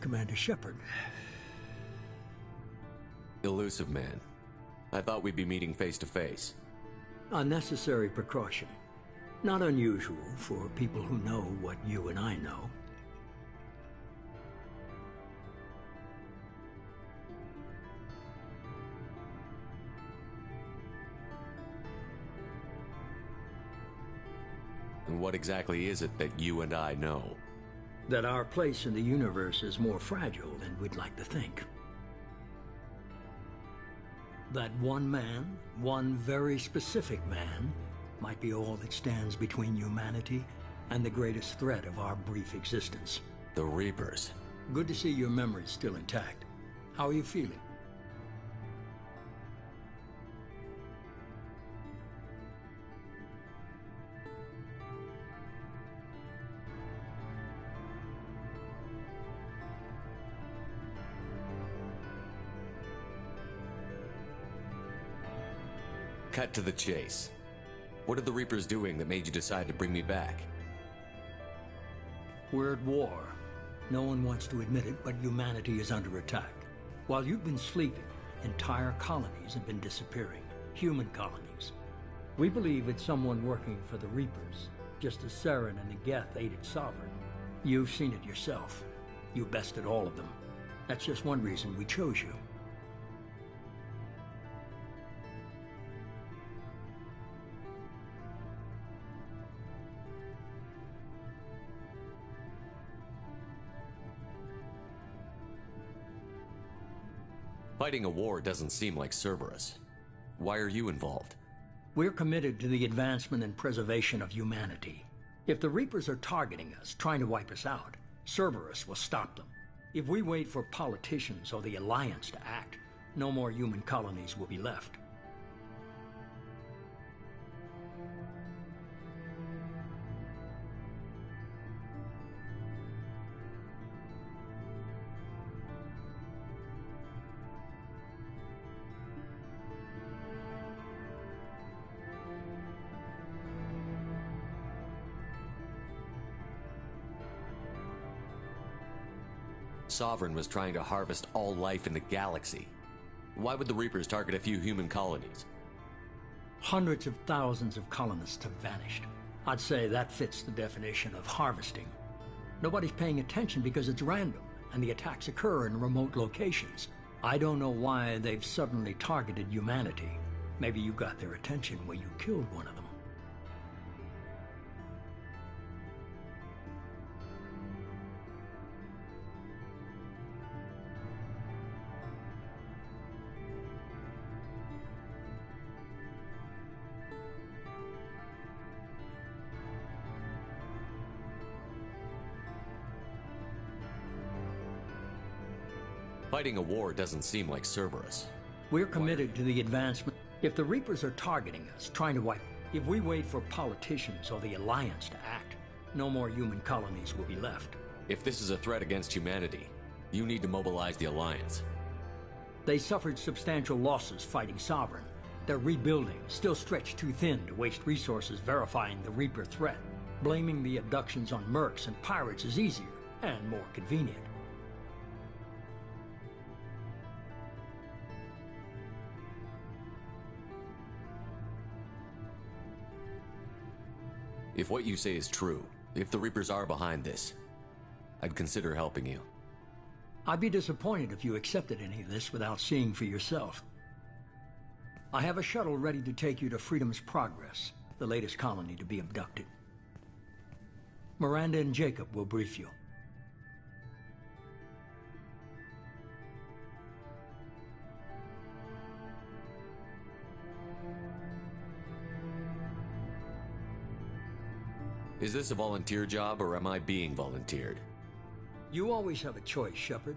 Speaker 2: Commander Shepard.
Speaker 8: Elusive man. I thought we'd be meeting face to face.
Speaker 2: Unnecessary precaution. Not unusual for people who know what you and I know.
Speaker 8: And what exactly is it that you and I know?
Speaker 2: That our place in the universe is more fragile than we'd like to think. That one man, one very specific man, might be all that stands between humanity and the greatest threat of our brief existence.
Speaker 8: The Reapers.
Speaker 2: Good to see your memory's still intact. How are you feeling?
Speaker 8: Cut to the chase. What are the Reapers doing that made you decide to bring me back?
Speaker 2: We're at war. No one wants to admit it, but humanity is under attack. While you've been sleeping, entire colonies have been disappearing. Human colonies. We believe it's someone working for the Reapers, just as Saren and the Geth aided Sovereign. You've seen it yourself. You bested all of them. That's just one reason we chose you.
Speaker 8: Fighting a war doesn't seem like Cerberus. Why are you involved?
Speaker 2: We're committed to the advancement and preservation of humanity. If the Reapers are targeting us, trying to wipe us out, Cerberus will stop them. If we wait for politicians or the Alliance to act, no more human colonies will be left.
Speaker 8: Sovereign was trying to harvest all life in the galaxy. Why would the Reapers target a few human colonies?
Speaker 2: Hundreds of thousands of colonists have vanished. I'd say that fits the definition of harvesting. Nobody's paying attention because it's random, and the attacks occur in remote locations. I don't know why they've suddenly targeted humanity. Maybe you got their attention when you killed one of them.
Speaker 8: Fighting a war doesn't seem like Cerberus.
Speaker 2: We're committed to the advancement. If the Reapers are targeting us, trying to wipe... If we wait for politicians or the Alliance to act, no more human colonies will be left.
Speaker 8: If this is a threat against humanity, you need to mobilize the Alliance.
Speaker 2: They suffered substantial losses fighting Sovereign. They're rebuilding, still stretched too thin to waste resources verifying the Reaper threat. Blaming the abductions on mercs and pirates is easier and more convenient.
Speaker 8: If what you say is true, if the Reapers are behind this, I'd consider helping you.
Speaker 2: I'd be disappointed if you accepted any of this without seeing for yourself. I have a shuttle ready to take you to Freedom's Progress, the latest colony to be abducted. Miranda and Jacob will brief you.
Speaker 8: Is this a volunteer job, or am I being volunteered?
Speaker 2: You always have a choice, Shepard.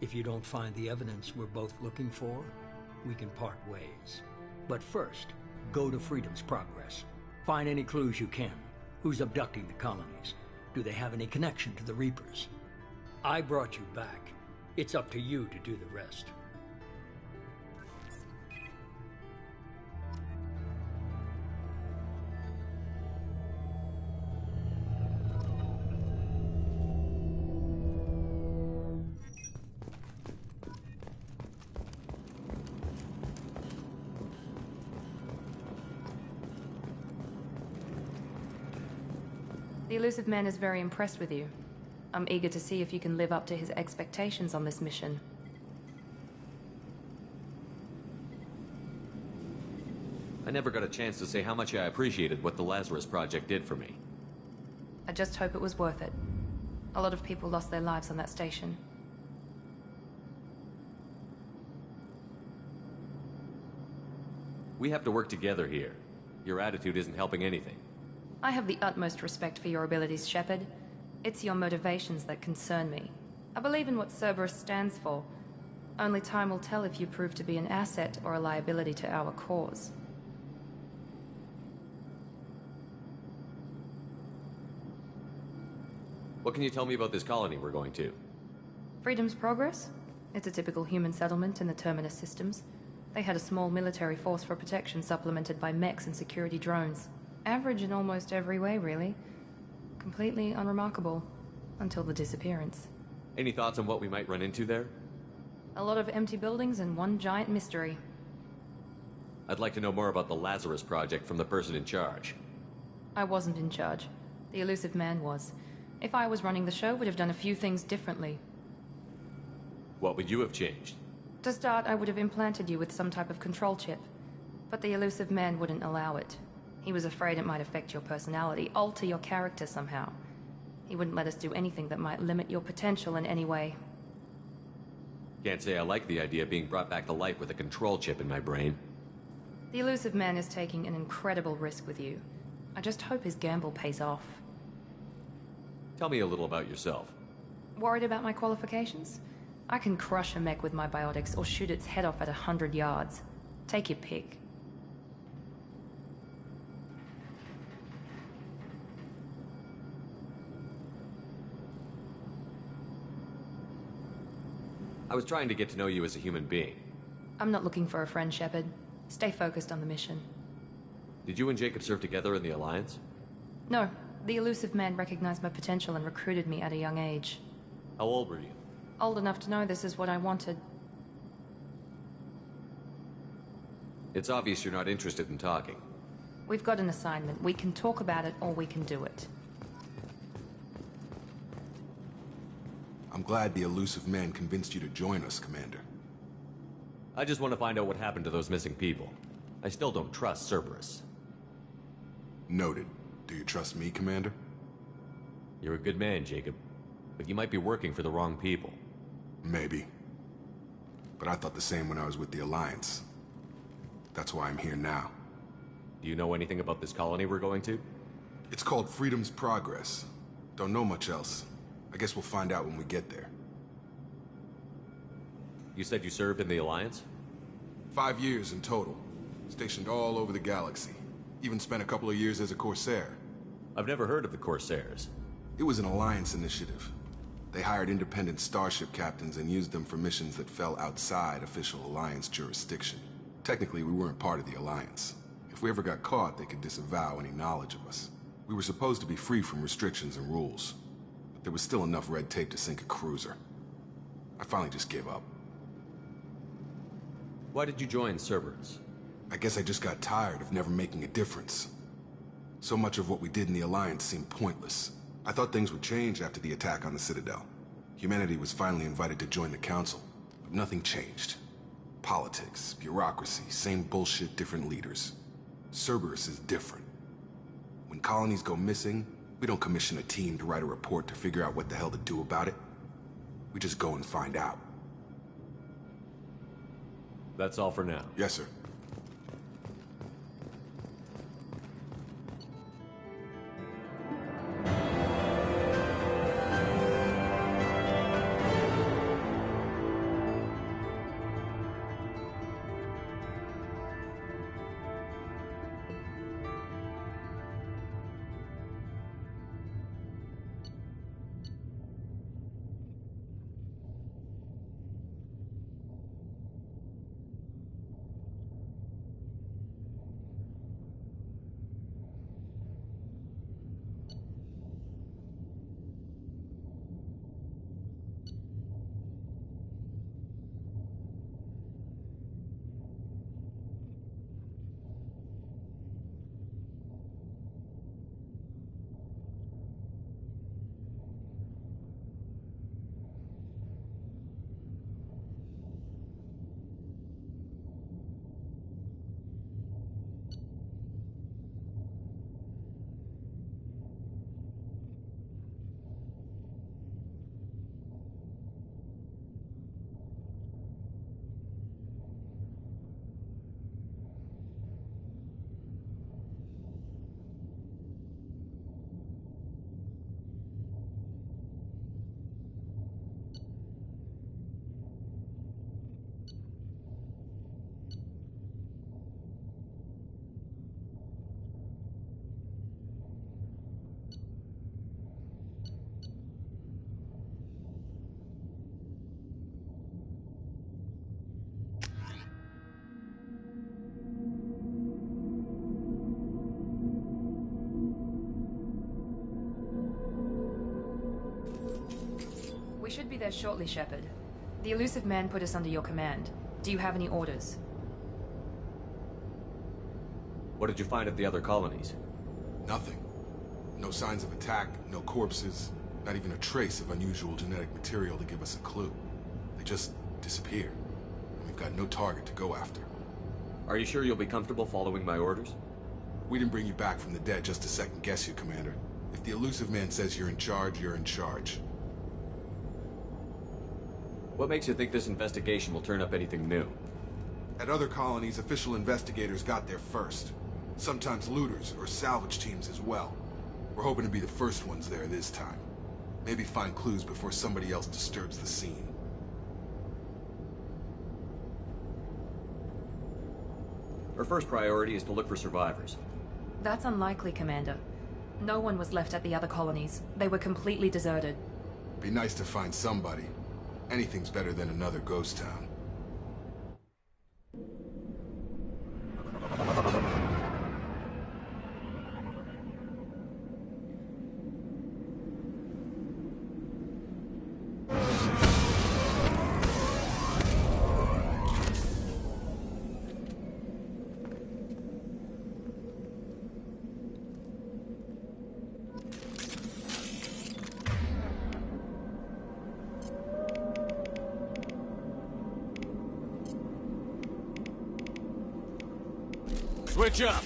Speaker 2: If you don't find the evidence we're both looking for, we can part ways. But first, go to Freedom's Progress. Find any clues you can. Who's abducting the colonies? Do they have any connection to the Reapers? I brought you back. It's up to you to do the rest.
Speaker 1: The elusive man is very impressed with you. I'm eager to see if you can live up to his expectations on this mission.
Speaker 8: I never got a chance to say how much I appreciated what the Lazarus Project did for me.
Speaker 1: I just hope it was worth it. A lot of people lost their lives on that station.
Speaker 8: We have to work together here. Your attitude isn't helping anything.
Speaker 1: I have the utmost respect for your abilities, Shepard. It's your motivations that concern me. I believe in what Cerberus stands for. Only time will tell if you prove to be an asset or a liability to our cause.
Speaker 8: What can you tell me about this colony we're going to?
Speaker 1: Freedom's Progress? It's a typical human settlement in the Terminus systems. They had a small military force for protection supplemented by mechs and security drones. Average in almost every way, really. Completely unremarkable. Until the disappearance.
Speaker 8: Any thoughts on what we might run into there?
Speaker 1: A lot of empty buildings and one giant mystery.
Speaker 8: I'd like to know more about the Lazarus Project from the person in charge.
Speaker 1: I wasn't in charge. The elusive man was. If I was running the show, would have done a few things differently.
Speaker 8: What would you have changed?
Speaker 1: To start, I would have implanted you with some type of control chip. But the elusive man wouldn't allow it. He was afraid it might affect your personality, alter your character somehow. He wouldn't let us do anything that might limit your potential in any way.
Speaker 8: Can't say I like the idea of being brought back to life with a control chip in my brain.
Speaker 1: The elusive man is taking an incredible risk with you. I just hope his gamble pays off.
Speaker 8: Tell me a little about yourself.
Speaker 1: Worried about my qualifications? I can crush a mech with my biotics or shoot its head off at 100 yards. Take your pick.
Speaker 8: I was trying to get to know you as a human being.
Speaker 1: I'm not looking for a friend, Shepard. Stay focused on the mission.
Speaker 8: Did you and Jacob serve together in the Alliance?
Speaker 1: No. The elusive man recognized my potential and recruited me at a young age.
Speaker 8: How old were you?
Speaker 1: Old enough to know this is what I wanted.
Speaker 8: It's obvious you're not interested in talking.
Speaker 1: We've got an assignment. We can talk about it or we can do it.
Speaker 12: I'm glad the elusive man convinced you to join us, Commander.
Speaker 8: I just want to find out what happened to those missing people. I still don't trust Cerberus.
Speaker 12: Noted. Do you trust me, Commander?
Speaker 8: You're a good man, Jacob. But you might be working for the wrong people.
Speaker 12: Maybe. But I thought the same when I was with the Alliance. That's why I'm here now.
Speaker 8: Do you know anything about this colony we're going to?
Speaker 12: It's called Freedom's Progress. Don't know much else. I guess we'll find out when we get there.
Speaker 8: You said you served in the Alliance?
Speaker 12: 5 years in total. Stationed all over the galaxy. Even spent a couple of years as a Corsair.
Speaker 8: I've never heard of the Corsairs.
Speaker 12: It was an Alliance initiative. They hired independent starship captains and used them for missions that fell outside official Alliance jurisdiction. Technically, we weren't part of the Alliance. If we ever got caught, they could disavow any knowledge of us. We were supposed to be free from restrictions and rules. But there was still enough red tape to sink a cruiser. I finally just gave up.
Speaker 8: Why did you join Cerberus?
Speaker 12: I guess I just got tired of never making a difference. So much of what we did in the Alliance seemed pointless. I thought things would change after the attack on the Citadel. Humanity was finally invited to join the Council, but nothing changed. Politics, bureaucracy, same bullshit, different leaders. Cerberus is different. When colonies go missing, we don't commission a team to write a report to figure out what the hell to do about it. We just go and find out.
Speaker 8: That's all for now.
Speaker 12: Yes, sir.
Speaker 1: should be there shortly, Shepard. The elusive man put us under your command. Do you have any orders?
Speaker 8: What did you find at the other colonies?
Speaker 12: Nothing. No signs of attack, no corpses, not even a trace of unusual genetic material to give us a clue. They just disappeared. And we've got no target to go after.
Speaker 8: Are you sure you'll be comfortable following my orders?
Speaker 12: We didn't bring you back from the dead just to second guess you, Commander. If the elusive man says you're in charge, you're in charge.
Speaker 8: What makes you think this investigation will turn up anything new?
Speaker 12: At other colonies, official investigators got there first. Sometimes looters or salvage teams as well. We're hoping to be the first ones there this time. Maybe find clues before somebody else disturbs the scene.
Speaker 8: Our first priority is to look for survivors.
Speaker 1: That's unlikely, Commander. No one was left at the other colonies. They were completely deserted.
Speaker 12: Be nice to find somebody. Anything's better than another ghost town.
Speaker 13: Switch up!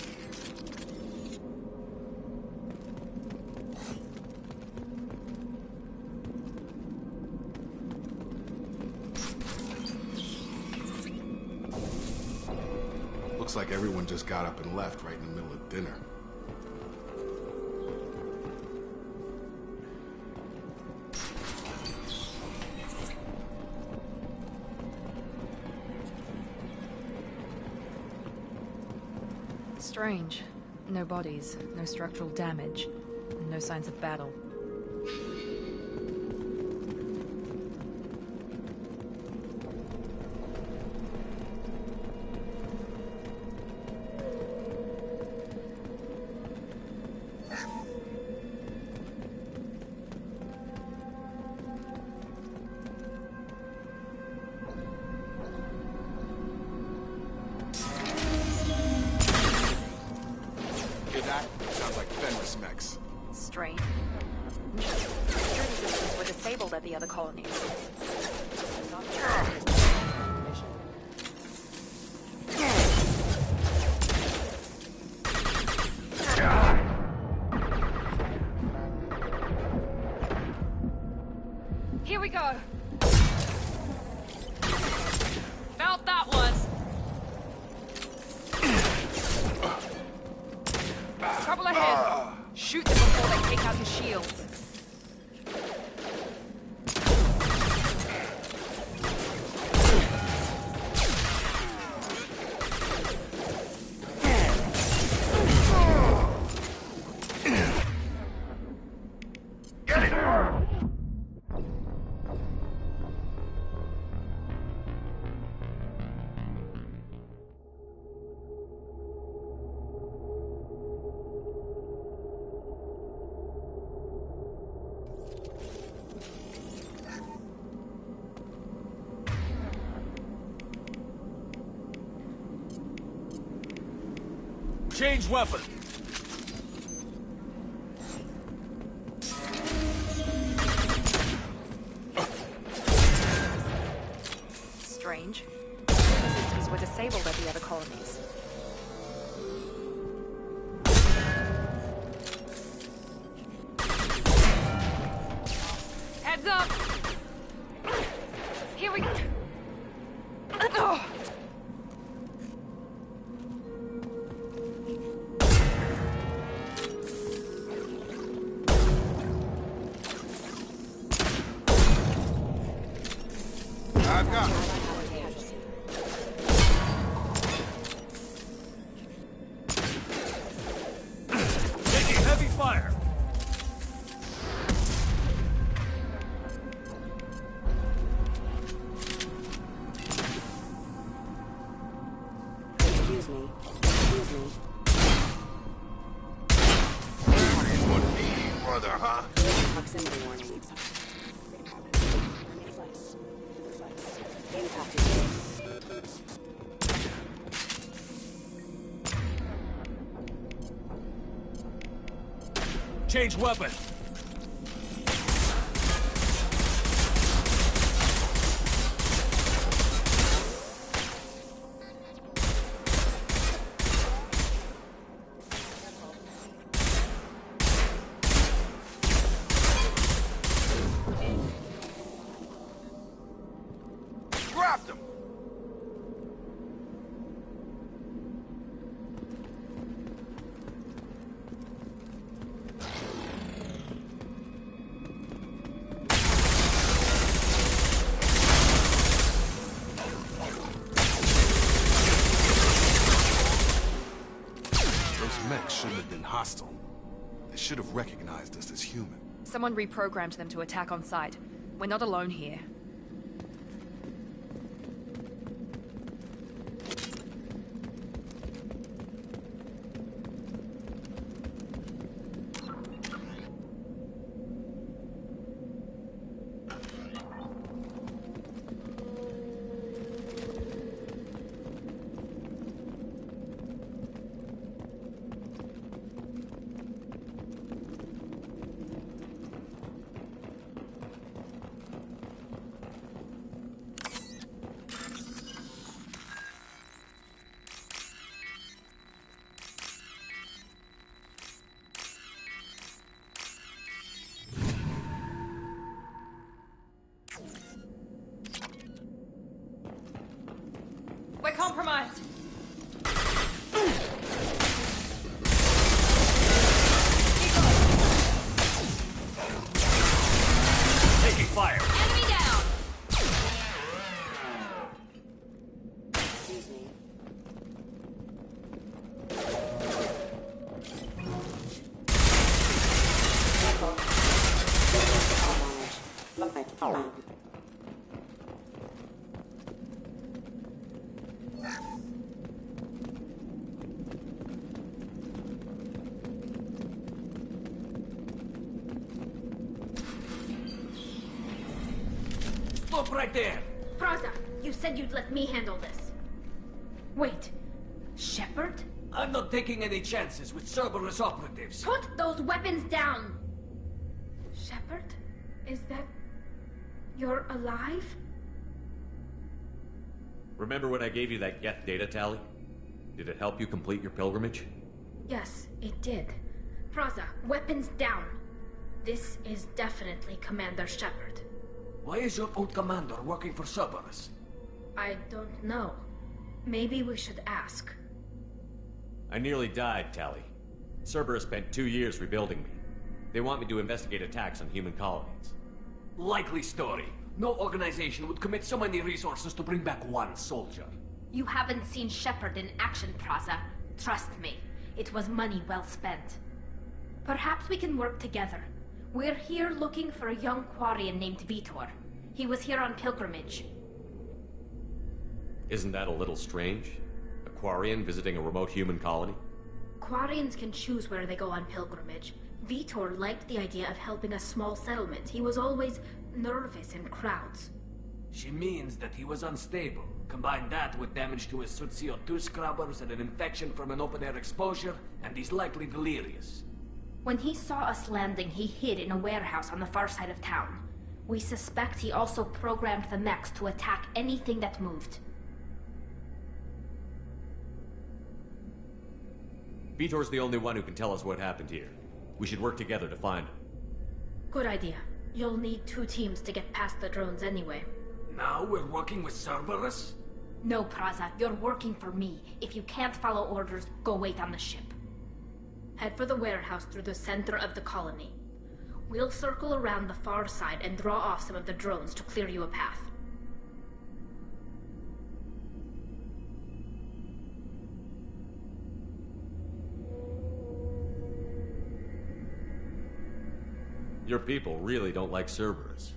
Speaker 12: Looks like everyone just got up and left right in the middle of dinner.
Speaker 1: Strange. No bodies, no structural damage, and no signs of battle.
Speaker 12: Sounds like Fenris mechs.
Speaker 1: Strange. Security systems were disabled at the other colonies. Not sure. Here we go. Felt that one. Trouble ahead. Shoot them before they take out his shields.
Speaker 13: Change weapon.
Speaker 1: Strange. Systems were disabled at the other colonies. Heads up! Here we go.
Speaker 12: I've got it.
Speaker 13: Taking heavy fire.
Speaker 10: Excuse me. Excuse me.
Speaker 12: What me, brother, huh?
Speaker 10: Proximity warning.
Speaker 13: change weapon.
Speaker 12: Grabbed him! Those mechs shouldn't have been hostile. They should have recognized us as human.
Speaker 1: Someone reprogrammed them to attack on sight. We're not alone here. We're compromised.
Speaker 13: Taking fire.
Speaker 1: Enemy down.
Speaker 10: Excuse me.
Speaker 13: Stop right there!
Speaker 15: Praza, you said you'd let me handle this. Wait, Shepard?
Speaker 13: I'm not taking any chances with Cerberus operatives.
Speaker 15: Put those weapons down! Shepard? Is that... you're alive?
Speaker 8: Remember when I gave you that Geth data tally? Did it help you complete your pilgrimage?
Speaker 15: Yes, it did. Praza, weapons down. This is definitely Commander Shepard.
Speaker 13: Why is your old commander working for Cerberus?
Speaker 15: I don't know. Maybe we should ask.
Speaker 8: I nearly died, Tally. Cerberus spent 2 years rebuilding me. They want me to investigate attacks on human colonies.
Speaker 13: Likely story. No organization would commit so many resources to bring back one soldier.
Speaker 15: You haven't seen Shepard in action, Praza. Trust me, it was money well spent. Perhaps we can work together. We're here looking for a young Quarian named Vitor. He was here on pilgrimage.
Speaker 8: Isn't that a little strange? A Quarian visiting a remote human colony?
Speaker 15: Quarians can choose where they go on pilgrimage. Vitor liked the idea of helping a small settlement. He was always nervous in crowds.
Speaker 13: She means that he was unstable. Combine that with damage to his suit CO2 scrubbers and an infection from an open-air exposure, and he's likely delirious.
Speaker 15: When he saw us landing, he hid in a warehouse on the far side of town. We suspect he also programmed the mechs to attack anything that moved.
Speaker 8: Vitor's the only one who can tell us what happened here. We should work together to find him.
Speaker 15: Good idea. You'll need 2 teams to get past the drones anyway.
Speaker 13: Now we're working with Cerberus?
Speaker 15: No, Praza, you're working for me. If you can't follow orders, go wait on the ship. Head for the warehouse through the center of the colony. We'll circle around the far side and draw off some of the drones to clear you a path.
Speaker 8: Your people really don't like Cerberus.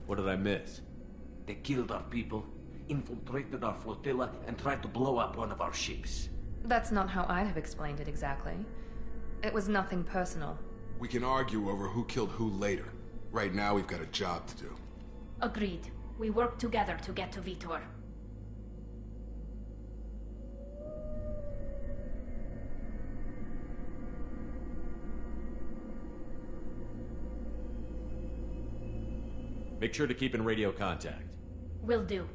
Speaker 8: What did I miss?
Speaker 13: They killed our people, infiltrated our flotilla, and tried to blow up one of our ships.
Speaker 1: That's not how I'd have explained it exactly. It was nothing personal.
Speaker 12: We can argue over who killed who later. Right now, we've got a job to do.
Speaker 15: Agreed. We work together to get to Vitor.
Speaker 8: Make sure to keep in radio contact.
Speaker 15: Will do.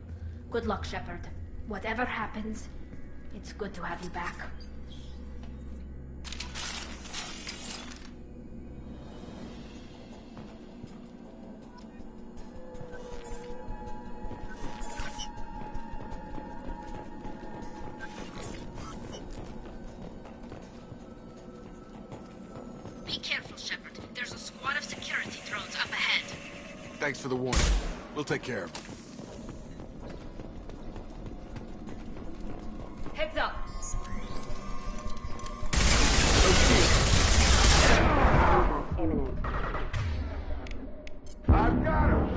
Speaker 15: Good luck, Shepard. Whatever happens, it's good to have you back.
Speaker 16: Be careful, Shepard. There's a squad of security drones up ahead.
Speaker 12: Thanks for the warning. We'll take care of it.
Speaker 5: Heads up.
Speaker 12: I've got him!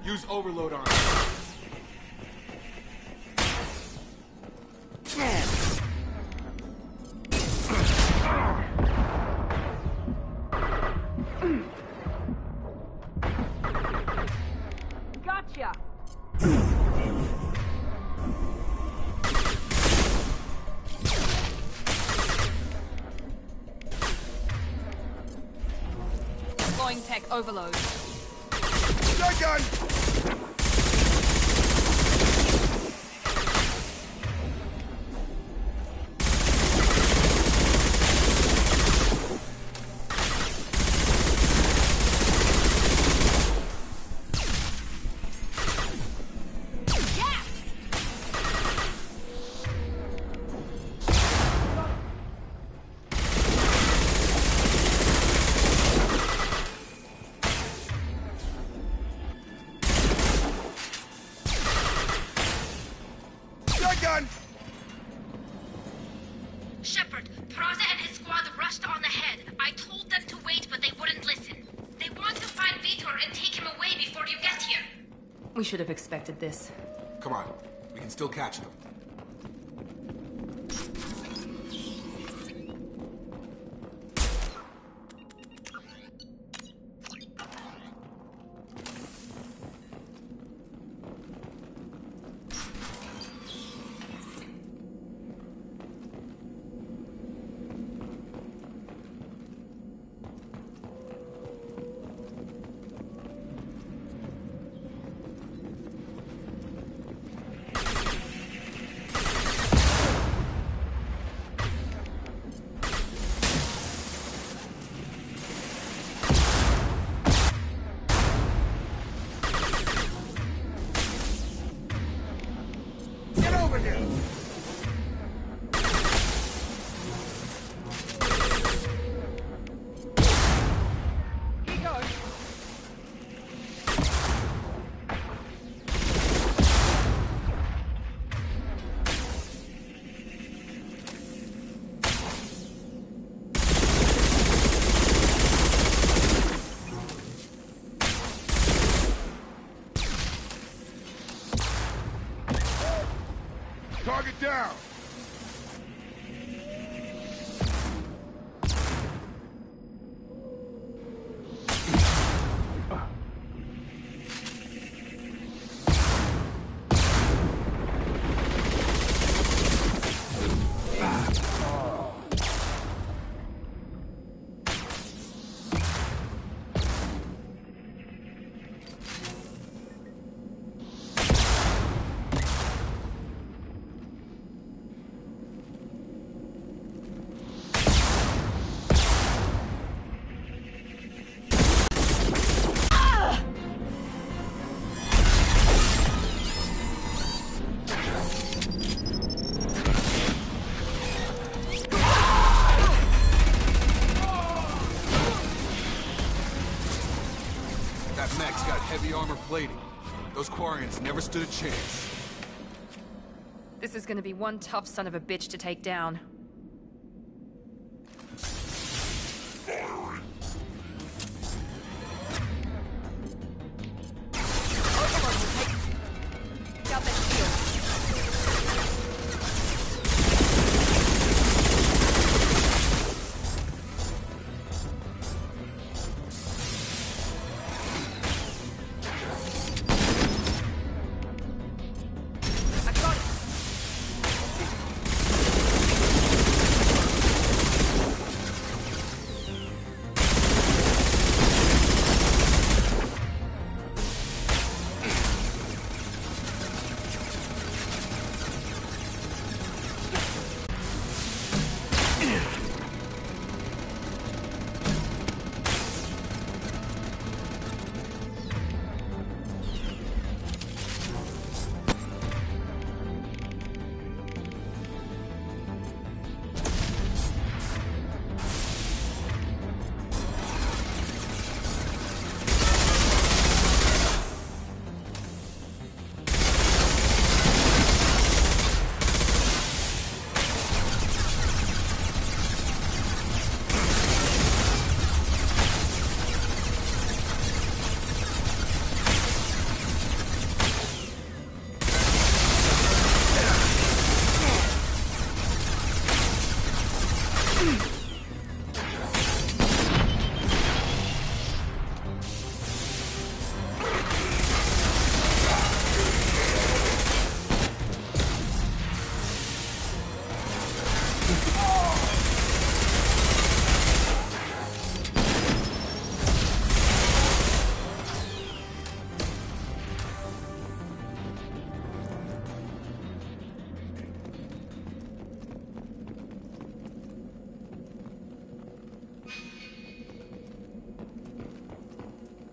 Speaker 12: Use overload on it.
Speaker 5: Gotcha. Deploying tech overload.
Speaker 12: Shotgun!
Speaker 16: Shepard, Praza and his squad rushed on ahead. I told them to wait, but they wouldn't listen. They want to find Vitor and take him away before you get here.
Speaker 1: We should have expected this.
Speaker 12: Come on. We can still catch them. Target down! heavy armor plating. Those Quarians never stood a chance.
Speaker 1: This is gonna be one tough son of a bitch to take down.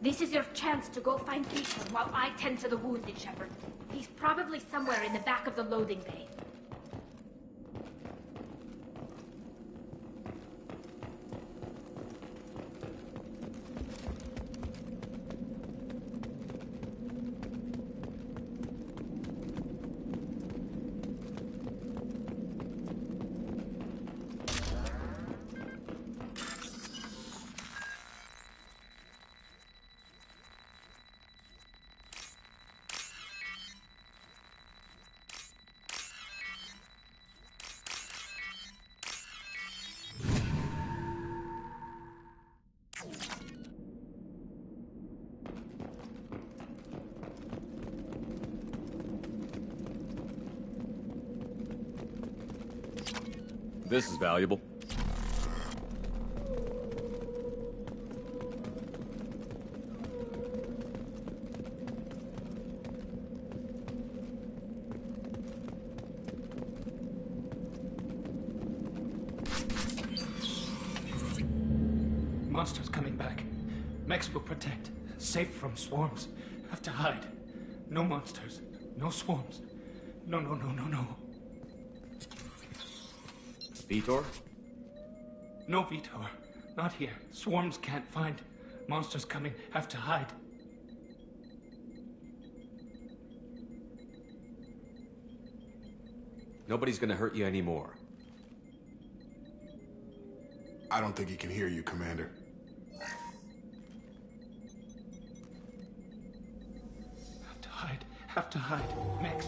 Speaker 15: This is your chance to go find Peter while I tend to the wounded, Shepard. He's probably somewhere in the back of the loading bay.
Speaker 8: This is valuable.
Speaker 13: Monsters coming back. Mechs will protect. Safe from swarms. Have to hide. No monsters. No swarms. No.
Speaker 8: Vitor?
Speaker 13: No, Vitor. Not here. Swarms can't find. Monsters coming. Have to hide.
Speaker 8: Nobody's gonna hurt you anymore.
Speaker 12: I don't think he can hear you, Commander.
Speaker 13: Have to hide. Have to hide. Mechs.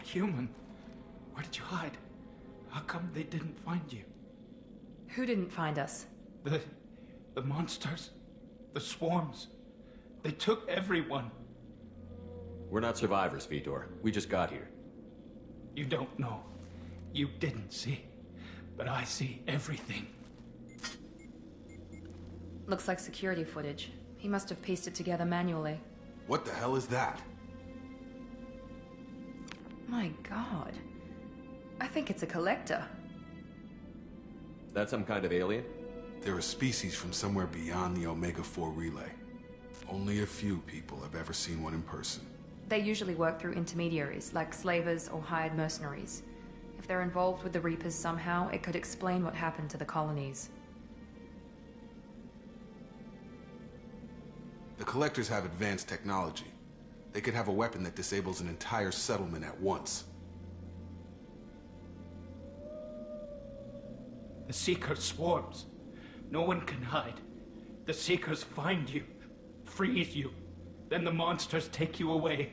Speaker 13: Human. Where did you hide? How come they didn't find you?
Speaker 1: Who didn't find us?
Speaker 13: The monsters. The swarms. They took everyone.
Speaker 8: We're not survivors, Vitor. We just got here.
Speaker 13: You don't know. You didn't see. But I see everything.
Speaker 1: Looks like security footage. He must have pieced it together manually.
Speaker 12: What the hell is that?
Speaker 1: My God. I think it's a collector.
Speaker 8: Is that some kind of alien?
Speaker 12: They're a species from somewhere beyond the Omega-4 relay. Only a few people have ever seen one in person.
Speaker 1: They usually work through intermediaries, like slavers or hired mercenaries. If they're involved with the Reapers somehow, it could explain what happened to the colonies.
Speaker 12: The Collectors have advanced technology. They could have a weapon that disables an entire settlement at once.
Speaker 17: The Seeker swarms. No one can hide. The Seekers find you, freeze you, then the monsters take you away.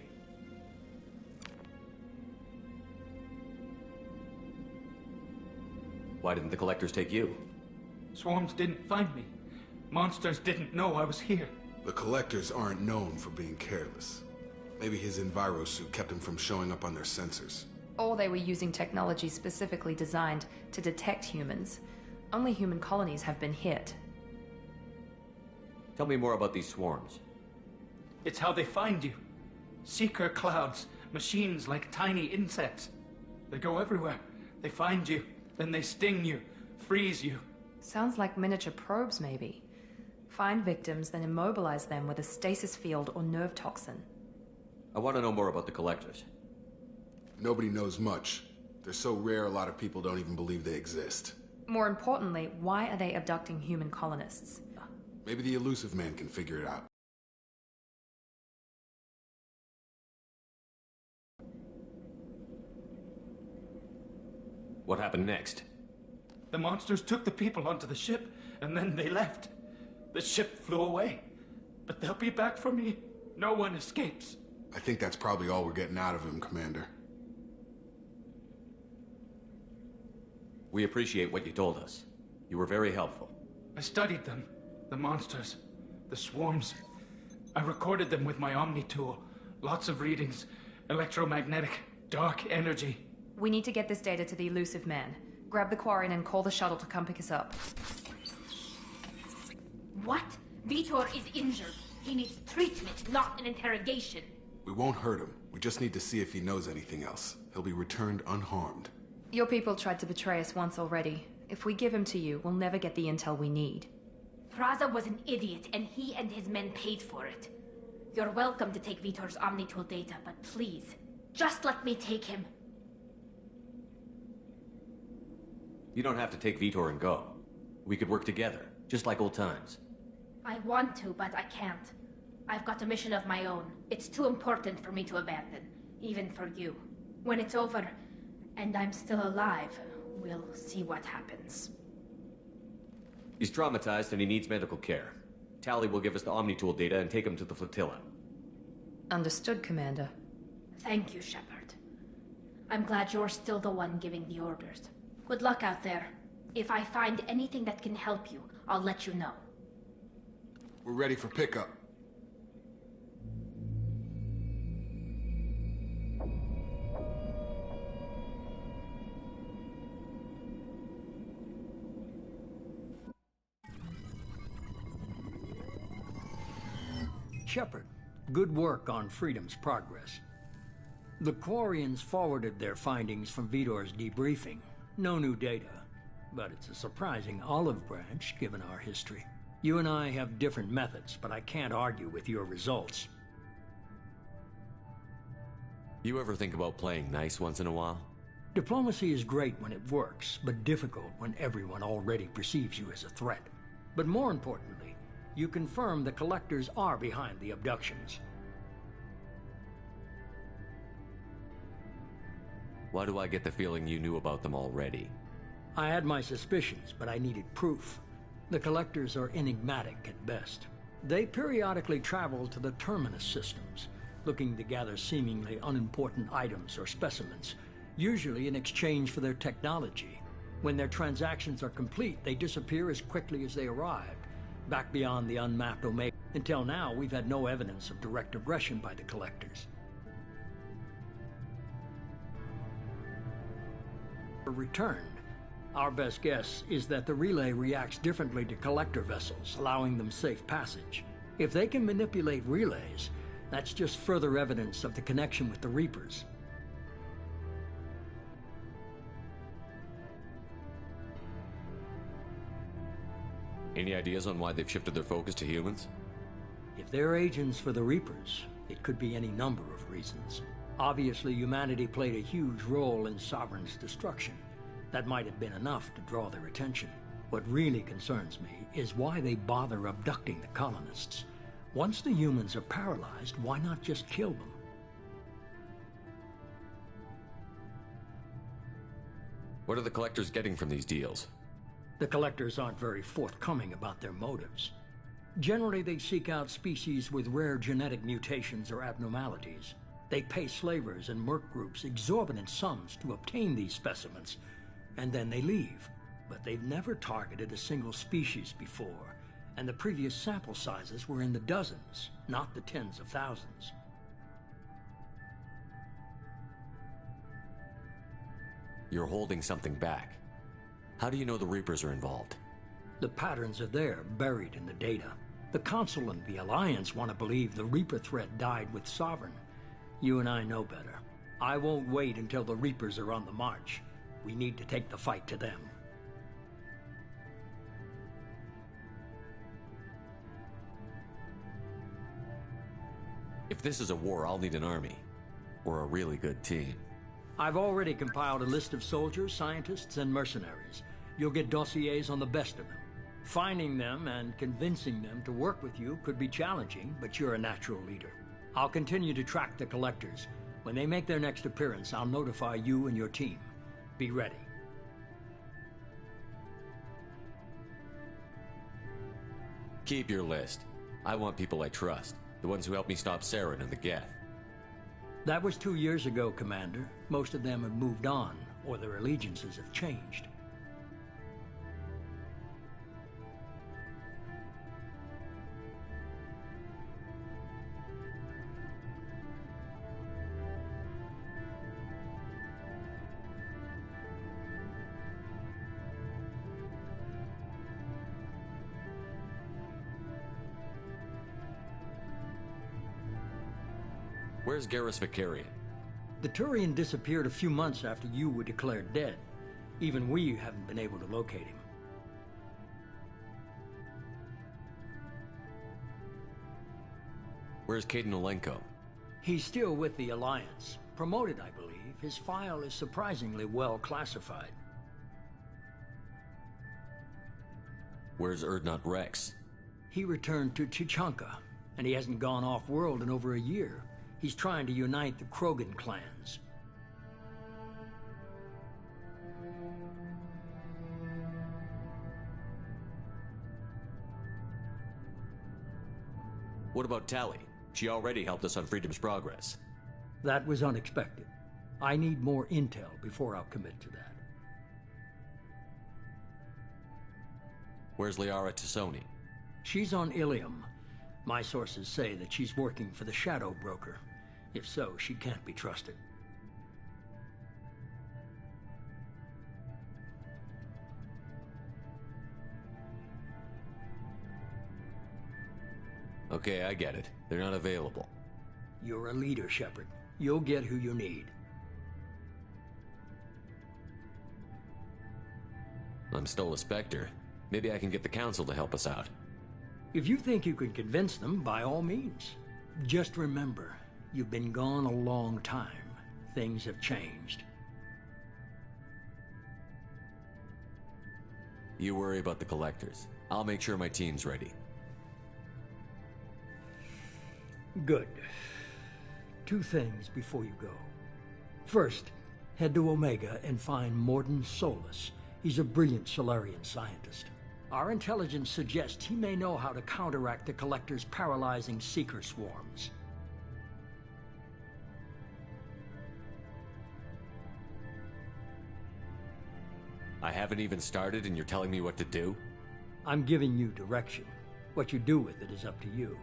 Speaker 8: Why didn't the Collectors take you?
Speaker 17: Swarms didn't find me. Monsters didn't know I was here.
Speaker 12: The Collectors aren't known for being careless. Maybe his Enviro suit kept him from showing up on their sensors.
Speaker 1: Or they were using technology specifically designed to detect humans. Only human colonies have been hit.
Speaker 8: Tell me more about these swarms.
Speaker 17: It's how they find you. Seeker clouds, machines like tiny insects. They go everywhere. They find you, then they sting you, freeze you.
Speaker 1: Sounds like miniature probes, maybe. Find victims, then immobilize them with a stasis field or nerve toxin.
Speaker 8: I want to know more about the Collectors.
Speaker 12: Nobody knows much. They're so rare, a lot of people don't even believe they exist.
Speaker 1: More importantly, why are they abducting human colonists?
Speaker 12: Maybe the Elusive Man can figure it out.
Speaker 8: What happened next?
Speaker 17: The monsters took the people onto the ship, and then they left. The ship flew away. But they'll be back for me. No one escapes.
Speaker 12: I think that's probably all we're getting out of him, Commander.
Speaker 8: We appreciate what you told us. You were very helpful.
Speaker 17: I studied them. The monsters. The swarms. I recorded them with my Omni tool. Lots of readings. Electromagnetic. Dark energy.
Speaker 1: We need to get this data to the Elusive Man. Grab the Quarian and call the shuttle to come pick us up.
Speaker 15: What? Vitor is injured. He needs treatment, not an interrogation.
Speaker 12: We won't hurt him. We just need to see if he knows anything else. He'll be returned unharmed.
Speaker 1: Your people tried to betray us once already. If we give him to you, we'll never get the intel we need.
Speaker 15: Praza was an idiot, and he and his men paid for it. You're welcome to take Vitor's Omnitool data, but please, just let me take him.
Speaker 8: You don't have to take Vitor and go. We could work together, just like old times.
Speaker 15: I want to, but I can't. I've got a mission of my own. It's too important for me to abandon, even for you. When it's over, and I'm still alive, we'll see what happens.
Speaker 8: He's traumatized and he needs medical care. Tally will give us the Omnitool data and take him to the flotilla.
Speaker 1: Understood, Commander.
Speaker 15: Thank you, Shepard. I'm glad you're still the one giving the orders. Good luck out there. If I find anything that can help you, I'll let you know.
Speaker 12: We're ready for pickup.
Speaker 2: Shepard, good work on Freedom's progress. The Quarians forwarded their findings from Vitor's debriefing. No new data, but it's a surprising olive branch given our history. You and I have different methods, but I can't argue with your results.
Speaker 8: You ever think about playing nice once in a while?
Speaker 2: Diplomacy is great when it works, but difficult when everyone already perceives you as a threat. But more importantly, you confirm the Collectors are behind the abductions.
Speaker 8: Why do I get the feeling you knew about them already?
Speaker 2: I had my suspicions, but I needed proof. The Collectors are enigmatic at best. They periodically travel to the Terminus systems, looking to gather seemingly unimportant items or specimens, usually in exchange for their technology. When their transactions are complete, they disappear as quickly as they arrived, back beyond the unmapped Omega. Until now, we've had no evidence of direct aggression by the Collectors. Returned. Our best guess is that the relay reacts differently to Collector vessels, allowing them safe passage. If they can manipulate relays, that's just further evidence of the connection with the Reapers.
Speaker 8: Any ideas on why they've shifted their focus to humans?
Speaker 2: If they're agents for the Reapers, It could be any number of reasons. Obviously, humanity played a huge role in Sovereign's destruction. That might have been enough to draw their attention. What really concerns me is why they bother abducting the colonists. Once the humans are paralyzed, why not just kill them?
Speaker 8: What are the Collectors getting from these deals?
Speaker 2: The Collectors aren't very forthcoming about their motives. Generally, they seek out species with rare genetic mutations or abnormalities. They pay slavers and merc groups exorbitant sums to obtain these specimens, and then they leave. But they've never targeted a single species before, and the previous sample sizes were in the dozens, not the tens of thousands.
Speaker 8: You're holding something back. How do you know the Reapers are involved?
Speaker 2: The patterns are there, buried in the data. The Council and the Alliance want to believe the Reaper threat died with Sovereign. You and I know better. I won't wait until the Reapers are on the march. We need to take the fight to them.
Speaker 8: If this is a war, I'll need an army. Or a really good team.
Speaker 2: I've already compiled a list of soldiers, scientists, and mercenaries. You'll get dossiers on the best of them. Finding them and convincing them to work with you could be challenging, but you're a natural leader. I'll continue to track the Collectors. When they make their next appearance, I'll notify you and your team. Be ready.
Speaker 8: Keep your list. I want people I trust. The ones who helped me stop Saren and the Geth.
Speaker 2: That was 2 years ago, Commander. Most of them have moved on, or their allegiances have changed.
Speaker 8: Where's Garrus Vicarian?
Speaker 2: The Turian disappeared a few months after you were declared dead. Even we haven't been able to locate him.
Speaker 8: Where's Caden Olenko?
Speaker 2: He's still with the Alliance. Promoted, I believe. His file is surprisingly well classified.
Speaker 8: Where's Urdnot Rex?
Speaker 2: He returned to Chichanka, and he hasn't gone off-world in over a year. He's trying to unite the Krogan clans.
Speaker 8: What about Tali? She already helped us on Freedom's Progress.
Speaker 2: That was unexpected. I need more intel before I'll commit to that.
Speaker 8: Where's Liara Tassoni?
Speaker 2: She's on Ilium. My sources say that she's working for the Shadow Broker. If so, she can't be trusted.
Speaker 8: Okay, I get it. They're not available.
Speaker 2: You're a leader, Shepard. You'll get who you need.
Speaker 8: I'm still a Spectre. Maybe I can get the Council to help us out.
Speaker 2: If you think you can convince them, by all means. Just remember, you've been gone a long time. Things have changed.
Speaker 8: You worry about the Collectors. I'll make sure my team's ready.
Speaker 2: Good. 2 things before you go. First, head to Omega and find Mordin Solus. He's a brilliant Solarian scientist. Our intelligence suggests he may know how to counteract the Collector's paralyzing Seeker swarms.
Speaker 8: I haven't even started and you're telling me what to do?
Speaker 2: I'm giving you direction. What you do with it is up to you.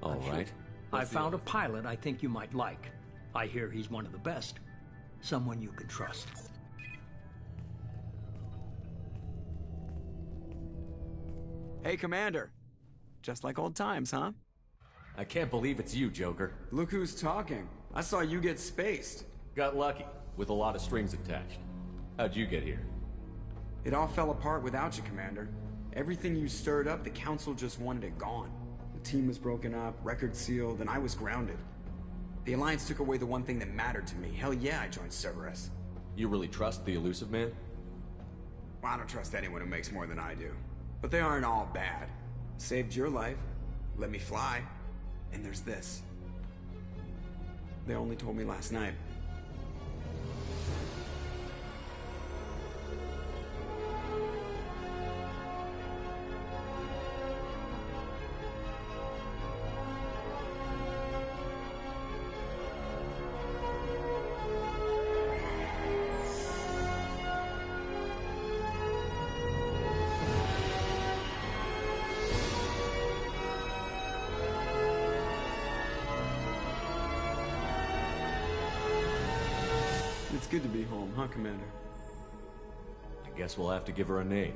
Speaker 8: All right.
Speaker 2: I found a pilot I think you might like. I hear he's one of the best. Someone you can trust.
Speaker 3: Hey, Commander. Just like old times, huh?
Speaker 8: I can't believe it's you, Joker.
Speaker 3: Look who's talking. I saw you get spaced.
Speaker 8: Got lucky, with a lot of strings attached. How'd you get here?
Speaker 3: It all fell apart without you, Commander. Everything you stirred up, the Council just wanted it gone. team was broken up, record sealed, and I was grounded. The Alliance took away the one thing that mattered to me. Hell yeah, I joined Cerberus.
Speaker 8: You really trust the Elusive Man?
Speaker 3: Well, I don't trust anyone who makes more than I do. But they aren't all bad. Saved your life, let me fly, and there's this. They only told me last night. It's good to be home, huh, Commander?
Speaker 8: I guess we'll have to give her a name.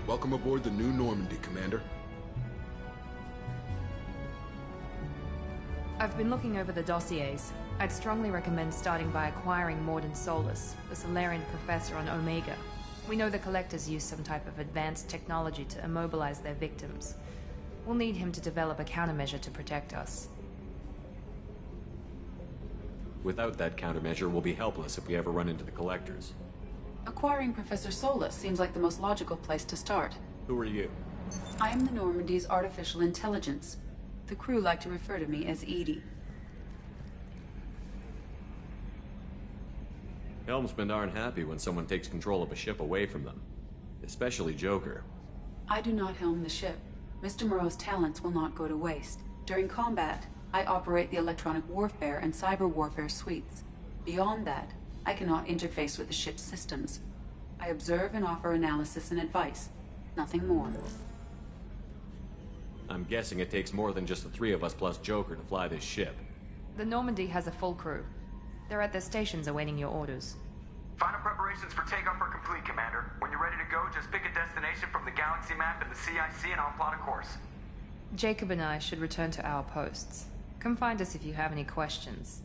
Speaker 12: Welcome aboard the New Normandy, Commander.
Speaker 1: I've been looking over the dossiers. I'd strongly recommend starting by acquiring Morden Solus, the Solarian professor on Omega. We know the Collectors use some type of advanced technology to immobilize their victims. We'll need him to develop a countermeasure to protect us.
Speaker 8: Without that countermeasure, we'll be helpless if we ever run into the Collectors.
Speaker 5: Acquiring Professor Solus seems like the most logical place to start.
Speaker 8: Who are you?
Speaker 5: I am the Normandy's artificial intelligence. The crew like to refer to me as Edie.
Speaker 8: Helmsmen aren't happy when someone takes control of a ship away from them. Especially Joker.
Speaker 5: I do not helm the ship. Mr. Moreau's talents will not go to waste. During combat, I operate the electronic warfare and cyber warfare suites. Beyond that, I cannot interface with the ship's systems. I observe and offer analysis and advice. Nothing more.
Speaker 8: I'm guessing it takes more than just the three of us plus Joker to fly this ship.
Speaker 1: The Normandy has a full crew. They're at their stations awaiting your orders.
Speaker 18: Final preparations for takeoff are complete, Commander. When you're ready to go, just pick a destination from the galaxy map and the CIC and I'll plot a course.
Speaker 1: Jacob and I should return to our posts. Come find us if you have any questions.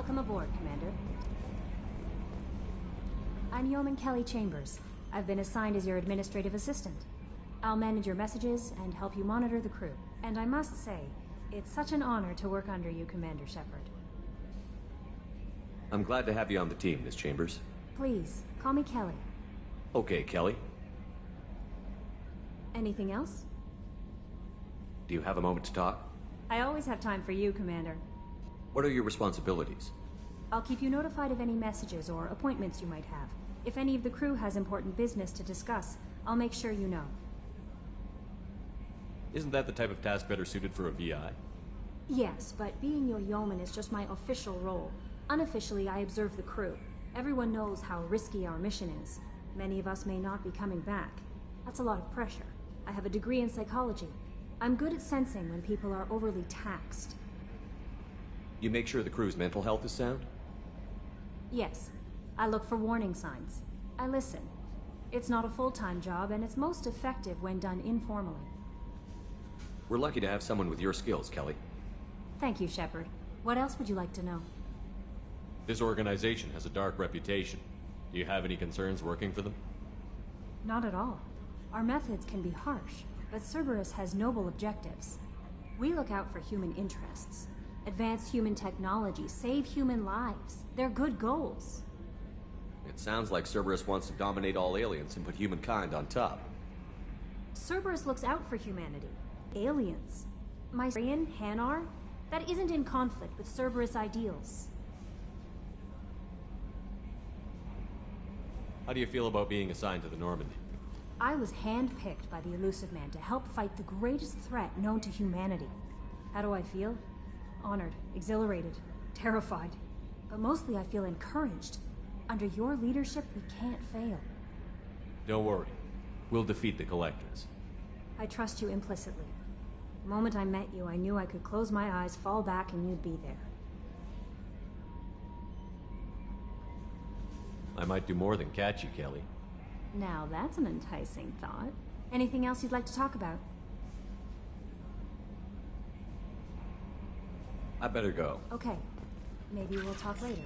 Speaker 19: Welcome aboard, Commander. I'm Yeoman Kelly Chambers. I've been assigned as your administrative assistant. I'll manage your messages and help you monitor the crew. And I must say, it's such an honor to work under you, Commander Shepard.
Speaker 8: I'm glad to have you on the team, Miss Chambers.
Speaker 19: Please, call me Kelly.
Speaker 8: Okay, Kelly.
Speaker 19: Anything else?
Speaker 8: Do you have a moment to talk?
Speaker 19: I always have time for you, Commander.
Speaker 8: What are your responsibilities?
Speaker 19: I'll keep you notified of any messages or appointments you might have. If any of the crew has important business to discuss, I'll make sure you know.
Speaker 8: Isn't that the type of task better suited for a VI?
Speaker 19: Yes, but being your yeoman is just my official role. Unofficially, I observe the crew. Everyone knows how risky our mission is. Many of us may not be coming back. That's a lot of pressure. I have a degree in psychology. I'm good at sensing when people are overly taxed.
Speaker 8: You make sure the crew's mental health is sound?
Speaker 19: Yes. I look for warning signs. I listen. It's not a full-time job, and it's most effective when done informally.
Speaker 8: We're lucky to have someone with your skills, Kelly.
Speaker 19: Thank you, Shepard. What else would you like to know?
Speaker 8: This organization has a dark reputation. Do you have any concerns working for them?
Speaker 19: Not at all. Our methods can be harsh, but Cerberus has noble objectives. We look out for human interests. Advance human technology, save human lives. They're good goals.
Speaker 8: It sounds like Cerberus wants to dominate all aliens and put humankind on top.
Speaker 19: Cerberus looks out for humanity. Aliens. Myrian, Hanar? That isn't in conflict with Cerberus ideals.
Speaker 8: How do you feel about being assigned to the Normandy?
Speaker 19: I was handpicked by the Elusive Man to help fight the greatest threat known to humanity. How do I feel? Honored, exhilarated, terrified. But mostly I feel encouraged. Under your leadership, we can't fail.
Speaker 8: Don't worry. We'll defeat the Collectors.
Speaker 19: I trust you implicitly. The moment I met you, I knew I could close my eyes, fall back, and you'd be there.
Speaker 8: I might do more than catch you, Kelly.
Speaker 19: Now that's an enticing thought. Anything else you'd like to talk about?
Speaker 8: I better go.
Speaker 19: Okay. Maybe we'll talk later.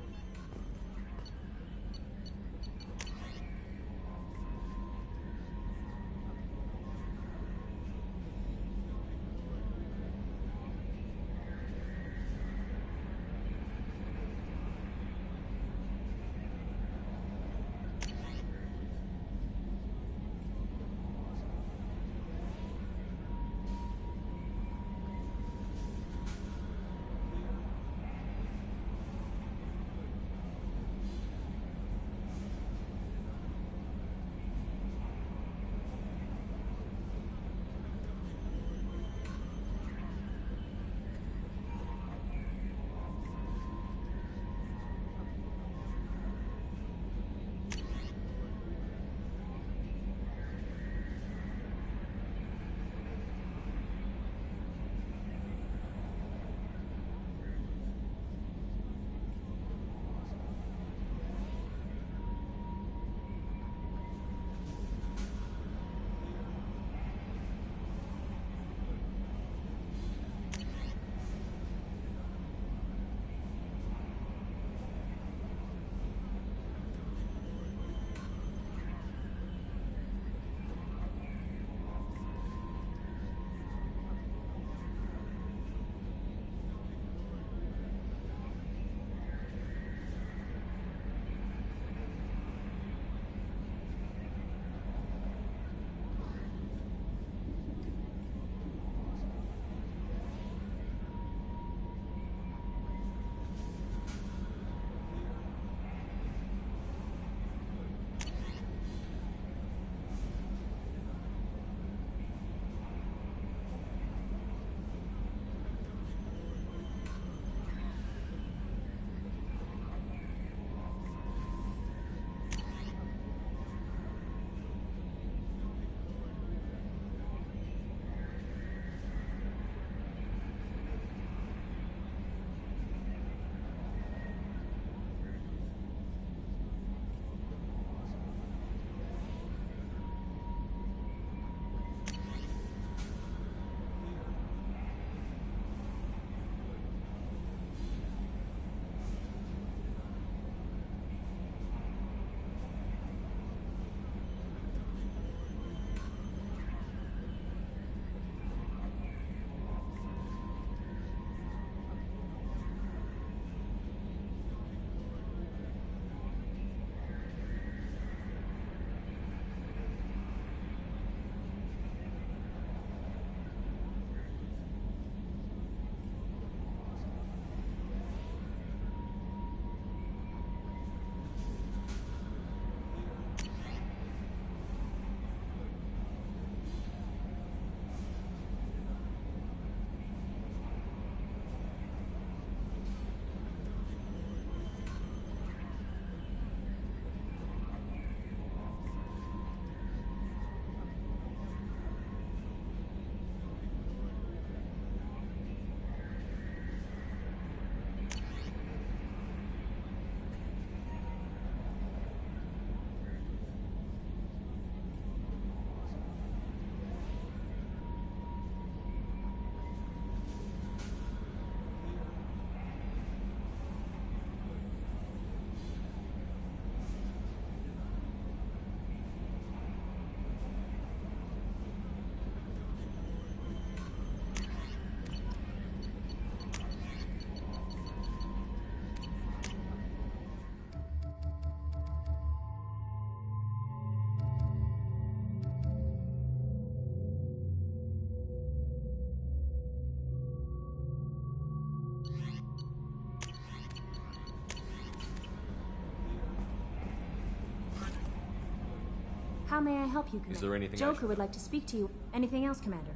Speaker 19: How may I help you, Commander?
Speaker 8: Is there anything
Speaker 19: Joker would like to speak to you. Anything else, Commander?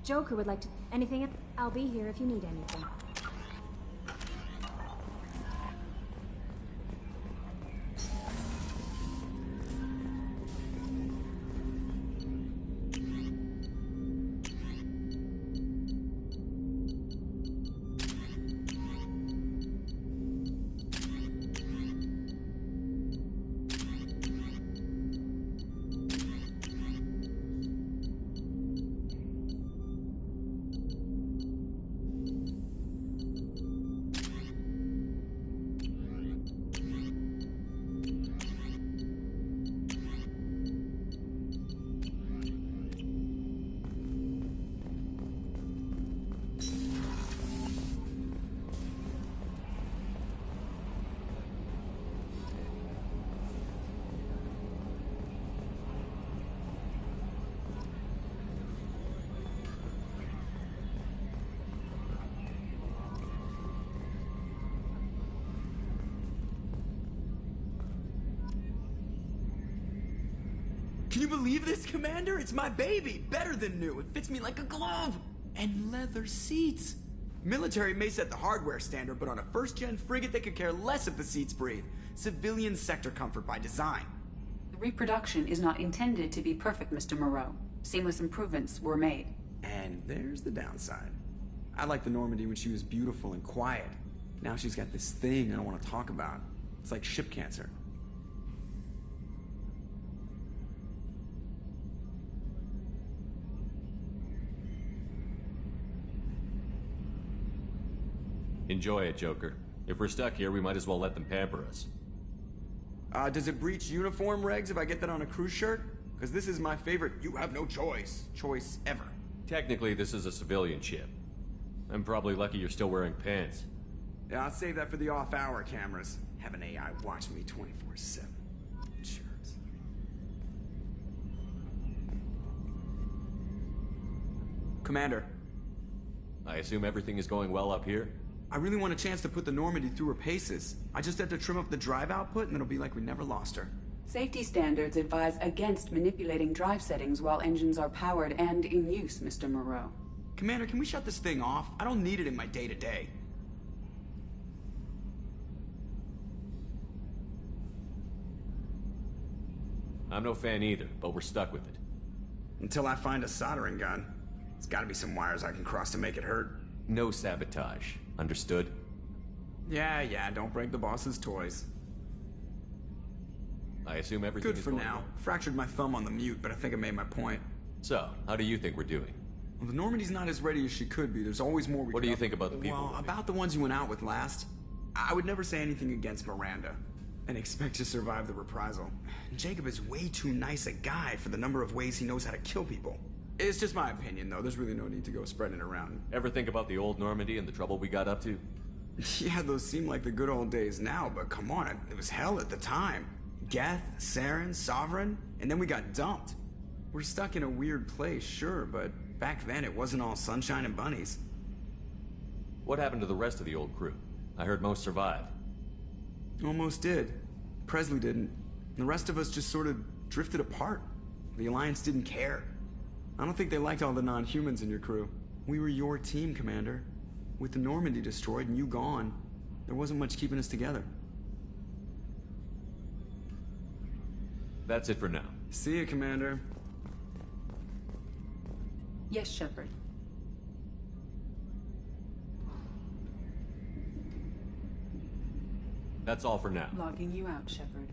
Speaker 19: Joker would like to... Anything else? I'll be here if you need anything.
Speaker 3: Can you believe this, Commander? It's my baby! Better than new. It fits me like a glove! And leather seats! Military may set the hardware standard, but on a first-gen frigate, they could care less if the seats breathe. Civilian sector comfort by design.
Speaker 5: The reproduction is not intended to be perfect, Mr. Moreau. Seamless improvements were made.
Speaker 3: And there's the downside. I liked the Normandy when she was beautiful and quiet. Now she's got this thing I don't want to talk about. It's like ship cancer.
Speaker 8: Enjoy it, Joker. If we're stuck here, we might as well let them pamper us.
Speaker 3: Does it breach uniform regs if I get that on a cruise shirt? Because this is my favorite you have no choice ever.
Speaker 8: Technically, this is a civilian ship. I'm probably lucky you're still wearing pants.
Speaker 3: Yeah, I'll save that for the off-hour cameras. Have an AI watch me 24/7. Jerks. Commander.
Speaker 8: I assume everything is going well up here?
Speaker 3: I really want a chance to put the Normandy through her paces. I just have to trim up the drive output and it'll be like we never lost her.
Speaker 5: Safety standards advise against manipulating drive settings while engines are powered and in use, Mr. Moreau.
Speaker 3: Commander, can we shut this thing off? I don't need it in my day-to-day.
Speaker 8: I'm no fan either, but we're stuck with it.
Speaker 3: Until I find a soldering gun. There's gotta be some wires I can cross to make it hurt.
Speaker 8: No sabotage. Understood?
Speaker 3: Yeah, don't break the boss's toys.
Speaker 8: I assume everything
Speaker 3: Good
Speaker 8: is
Speaker 3: for
Speaker 8: going
Speaker 3: now.
Speaker 8: well.
Speaker 3: Fractured my thumb on the mute, but I think I made my point.
Speaker 8: So, how do you think we're doing?
Speaker 3: Well, the Normandy's not as ready as she could be. There's always more we
Speaker 8: What do you think about the people?
Speaker 3: Well, about the ones you went out with last. I would never say anything against Miranda. And expect to survive the reprisal. Jacob is way too nice a guy for the number of ways he knows how to kill people. It's just my opinion, though. There's really no need to go spreading it around.
Speaker 8: Ever think about the old Normandy and the trouble we got up to?
Speaker 3: Yeah, those seem like the good old days now, but come on, it was hell at the time. Geth, Saren, Sovereign, and then we got dumped. We're stuck in a weird place, sure, but back then it wasn't all sunshine and bunnies.
Speaker 8: What happened to the rest of the old crew? I heard most survived.
Speaker 3: Almost did. Presley didn't. The rest of us just sort of drifted apart. The Alliance didn't care. I don't think they liked all the non-humans in your crew. We were your team, Commander. With the Normandy destroyed and you gone, there wasn't much keeping us together.
Speaker 8: That's it for now.
Speaker 3: See you, Commander.
Speaker 5: Yes, Shepard.
Speaker 8: That's all for now.
Speaker 5: Logging you out, Shepard.